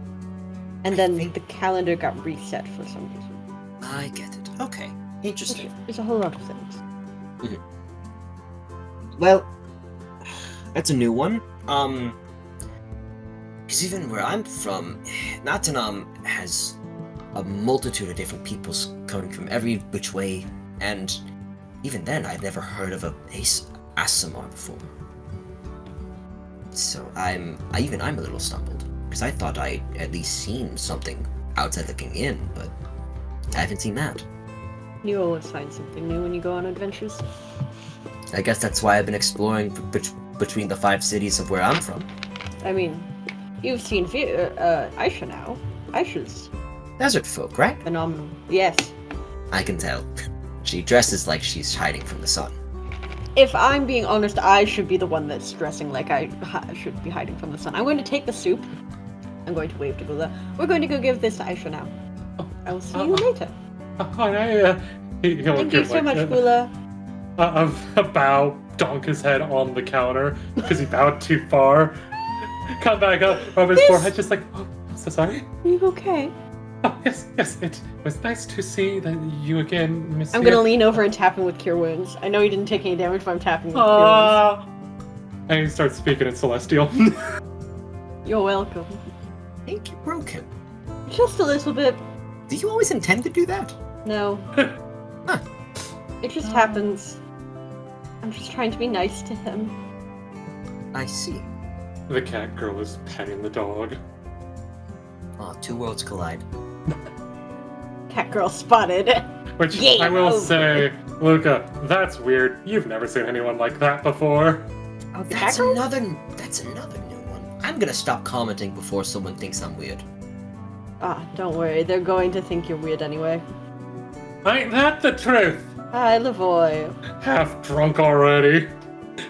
[SPEAKER 1] And then the calendar got reset for some reason.
[SPEAKER 9] I get it. Okay. Interesting.
[SPEAKER 1] There's a whole lot of things.
[SPEAKER 9] Well, that's a new one. Because even where I'm from, Nottingham has a multitude of different peoples coming from every which way, and even then, I'd never heard of a Asamar before. So I'm a little stumbled, because I thought I'd at least seen something outside looking in, but I haven't seen that.
[SPEAKER 1] You always find something new when you go on adventures.
[SPEAKER 9] I guess that's why I've been exploring between the 5 cities of where I'm from.
[SPEAKER 1] I mean, you've seen Aishah now. Aishah's
[SPEAKER 9] Desert folk, right?
[SPEAKER 1] phenomenal. Yes.
[SPEAKER 9] I can tell. She dresses like she's hiding from the sun.
[SPEAKER 1] If I'm being honest, I should be the one that's dressing like I should be hiding from the sun. I'm going to take the soup. I'm going to wave to Gula. We're going to go give this to Aishah now. I will see you later. Thank you so much, Gula.
[SPEAKER 5] A bow, donk his head on the counter because he bowed too far. Come back up, rub his forehead, just like, oh, I'm so sorry.
[SPEAKER 1] Are you okay?
[SPEAKER 5] Oh, yes, it was nice to see that you again, Miss.
[SPEAKER 1] I'm gonna lean over and tap him with Cure Wounds. I know he didn't take any damage, but I'm tapping with Cure Wounds.
[SPEAKER 5] And he starts speaking in Celestial.
[SPEAKER 1] You're welcome.
[SPEAKER 9] I think you broke him.
[SPEAKER 1] Just a little bit.
[SPEAKER 9] Do you always intend to do that?
[SPEAKER 1] No.
[SPEAKER 9] Huh.
[SPEAKER 1] It just happens. I'm just trying to be nice to him.
[SPEAKER 9] I see.
[SPEAKER 5] The cat girl is petting the dog.
[SPEAKER 9] Oh, 2 worlds collide.
[SPEAKER 1] Cat girl spotted.
[SPEAKER 5] Which
[SPEAKER 1] Game
[SPEAKER 5] I will
[SPEAKER 1] over.
[SPEAKER 5] say, Luca, that's weird. You've never seen anyone like that before.
[SPEAKER 9] Oh, that's another new one. I'm gonna stop commenting before someone thinks I'm weird.
[SPEAKER 1] Ah, don't worry. They're going to think you're weird anyway.
[SPEAKER 5] Ain't that the truth?
[SPEAKER 1] Hi, Lavoy.
[SPEAKER 5] Half drunk already.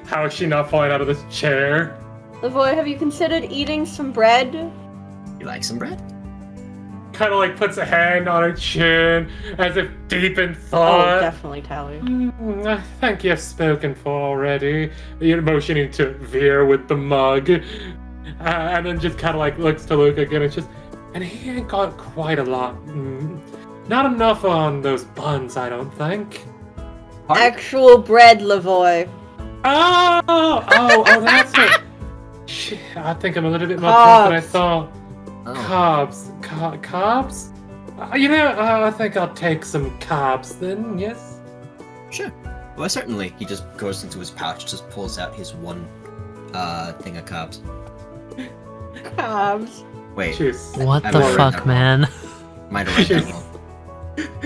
[SPEAKER 5] How is she not falling out of this chair?
[SPEAKER 1] Lavoy, have you considered eating some bread?
[SPEAKER 9] You like some bread?
[SPEAKER 5] Kind of like puts a hand on her chin, as if deep in
[SPEAKER 1] Oh,
[SPEAKER 5] thought.
[SPEAKER 1] definitely, Tali.
[SPEAKER 5] I think you've spoken for already. You're motioning to Veer with the mug. And then just kind of like looks to Luca again. It's just, and he ain't got quite a lot. Not enough on those buns, I don't think.
[SPEAKER 1] Actual bread, Lavoy.
[SPEAKER 5] Oh, that's it. Shit, I think I'm a little bit more drunk than I thought.
[SPEAKER 9] Oh.
[SPEAKER 5] Carbs? I think I'll take some carbs then, yes?
[SPEAKER 9] Sure. Well, certainly. He just goes into his pouch, just pulls out his one thing of carbs.
[SPEAKER 1] Carbs.
[SPEAKER 9] Wait.
[SPEAKER 2] What
[SPEAKER 9] I
[SPEAKER 2] the
[SPEAKER 9] might have read
[SPEAKER 2] fuck,
[SPEAKER 9] that wrong.
[SPEAKER 2] man?
[SPEAKER 9] Might have read that wrong.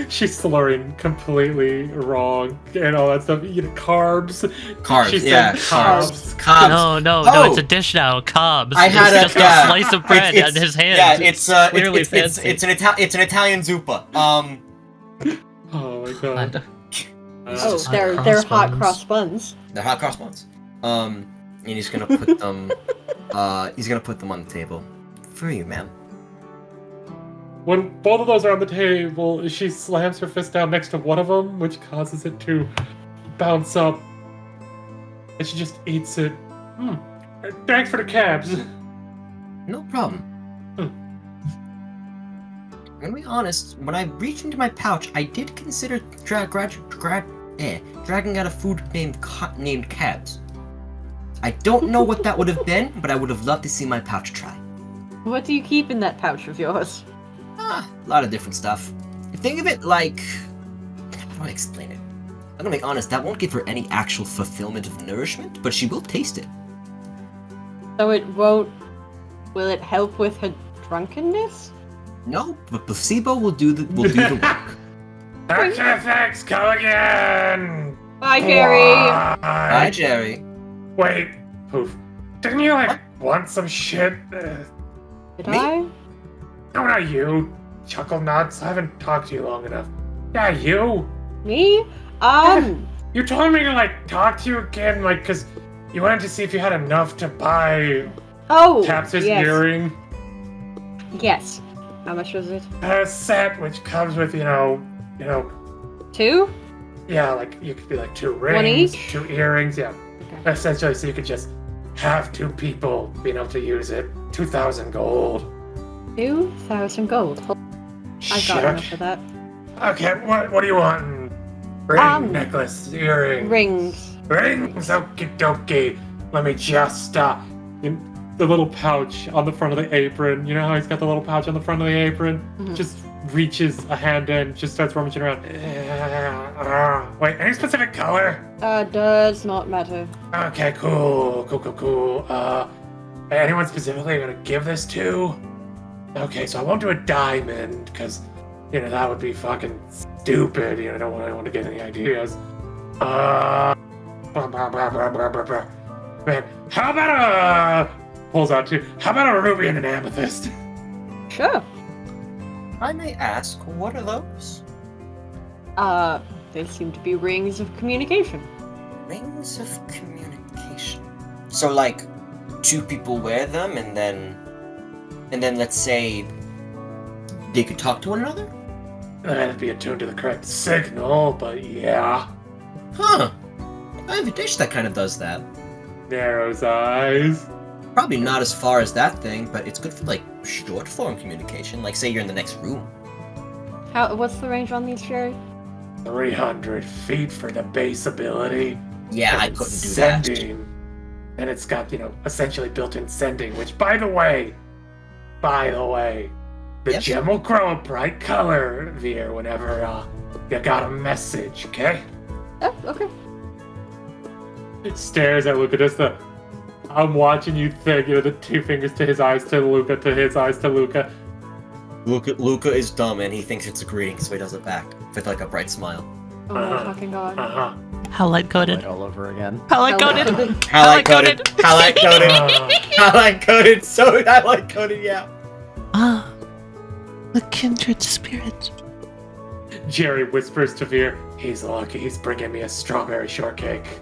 [SPEAKER 5] She's slurring completely wrong and all that stuff. Carbs.
[SPEAKER 9] Carbs,
[SPEAKER 5] She said
[SPEAKER 9] yeah,
[SPEAKER 5] carbs.
[SPEAKER 9] Carbs.
[SPEAKER 2] No,
[SPEAKER 9] Oh!
[SPEAKER 2] it's a dish now. Carbs.
[SPEAKER 9] I had
[SPEAKER 2] it's just
[SPEAKER 9] yeah.
[SPEAKER 2] a slice of bread
[SPEAKER 9] It's-
[SPEAKER 2] in his hand.
[SPEAKER 9] Yeah, it's
[SPEAKER 2] clearly
[SPEAKER 9] it's
[SPEAKER 2] fancy.
[SPEAKER 9] it's an Italian zuppa.
[SPEAKER 5] Oh my god.
[SPEAKER 1] Oh,
[SPEAKER 9] just
[SPEAKER 1] they're
[SPEAKER 2] cross
[SPEAKER 1] hot
[SPEAKER 2] buns.
[SPEAKER 1] cross buns.
[SPEAKER 9] They're hot cross buns. And he's gonna put them. He's gonna put them on the table for you, ma'am.
[SPEAKER 5] When both of those are on the table, she slams her fist down next to one of them, which causes it to bounce up. And she just eats it. Thanks for the cabs.
[SPEAKER 9] No problem. I'm gonna be honest. When I reached into my pouch, I did consider dragging out a food named cabs. I don't know what that would have been, but I would have loved to see my pouch try.
[SPEAKER 1] What do you keep in that pouch of yours?
[SPEAKER 9] A lot of different stuff. Think of it like... How do I explain it? I'm gonna be honest, that won't give her any actual fulfillment of nourishment, but she will taste it.
[SPEAKER 1] So it won't Will it help with her drunkenness?
[SPEAKER 10] No, but placebo will do the work.
[SPEAKER 5] Action effects, go again!
[SPEAKER 1] Bye, Jerry!
[SPEAKER 9] Hi, Jerry.
[SPEAKER 5] Wait, Poof. Didn't you, want some shit?
[SPEAKER 1] Did
[SPEAKER 9] Me?
[SPEAKER 1] I?
[SPEAKER 5] No, not you. Chuckle nuts. I haven't talked to you long enough. Yeah, you.
[SPEAKER 1] Me?
[SPEAKER 5] You told me to, talk to you again, because you wanted to see if you had enough to buy
[SPEAKER 1] Oh,
[SPEAKER 5] Taps's
[SPEAKER 1] yes.
[SPEAKER 5] earring.
[SPEAKER 1] Yes. How much was it?
[SPEAKER 5] A set which comes with,
[SPEAKER 1] 2?
[SPEAKER 5] yeah, you could be 2
[SPEAKER 1] One
[SPEAKER 5] rings,
[SPEAKER 1] each?
[SPEAKER 5] 2 earrings, yeah.
[SPEAKER 1] Okay.
[SPEAKER 5] Essentially, so you could just have 2 people being able to use it. 2,000 gold.
[SPEAKER 1] 2,000 gold. I got enough for that.
[SPEAKER 5] Okay, what do you want? Ring, necklace, earring.
[SPEAKER 1] Rings.
[SPEAKER 5] Rings, okie dokie. Let me just, in the little pouch on the front of the apron. You know how he's got the little pouch on the front of the apron?
[SPEAKER 1] Mhm.
[SPEAKER 5] Just reaches a hand in, just starts rummaging around. Wait, any specific color?
[SPEAKER 1] Does not matter.
[SPEAKER 5] Okay, cool. Anyone specifically you're gonna give this to? Okay, so I won't do a diamond, because, that would be fucking stupid. I don't want to get any ideas. Man, how about pulls out 2. How about a ruby and an amethyst?
[SPEAKER 1] Sure.
[SPEAKER 9] I may ask, what are those?
[SPEAKER 1] They seem to be rings of communication.
[SPEAKER 9] Rings of communication. So, 2 people wear them, and then let's say they could talk to one another?
[SPEAKER 5] That'd be attuned to the correct signal, but yeah.
[SPEAKER 9] Huh. I have a dish that kind of does that.
[SPEAKER 5] Narrows eyes.
[SPEAKER 9] Probably not as far as that thing, but it's good for, short form communication. Say you're in the next room.
[SPEAKER 1] What's the range on these, Jerry?
[SPEAKER 5] 300 feet for the base ability.
[SPEAKER 9] Yeah,
[SPEAKER 5] And
[SPEAKER 9] I
[SPEAKER 5] it's
[SPEAKER 9] couldn't do that.
[SPEAKER 5] sending. And it's got, essentially built-in sending, which, by the way, the
[SPEAKER 9] Yes?
[SPEAKER 5] gem will grow a bright color, Vir, whenever you got a message, okay?
[SPEAKER 1] Oh, okay.
[SPEAKER 5] It stares at Luca, just I'm watching you thing, the 2 fingers to his eyes to Luca, to his eyes to Luca.
[SPEAKER 9] Luca is dumb, and he thinks it's a greeting, so he does it back with, a bright smile.
[SPEAKER 1] Oh my fucking god.
[SPEAKER 2] How light coded?
[SPEAKER 8] All over again.
[SPEAKER 2] How light coded?
[SPEAKER 9] Highlight coded. Highlight coded. Highlight coded. So highlight coded. Yeah.
[SPEAKER 2] Ah, the kindred spirit.
[SPEAKER 5] Jerry whispers to Vir, he's lucky he's bringing me a strawberry shortcake.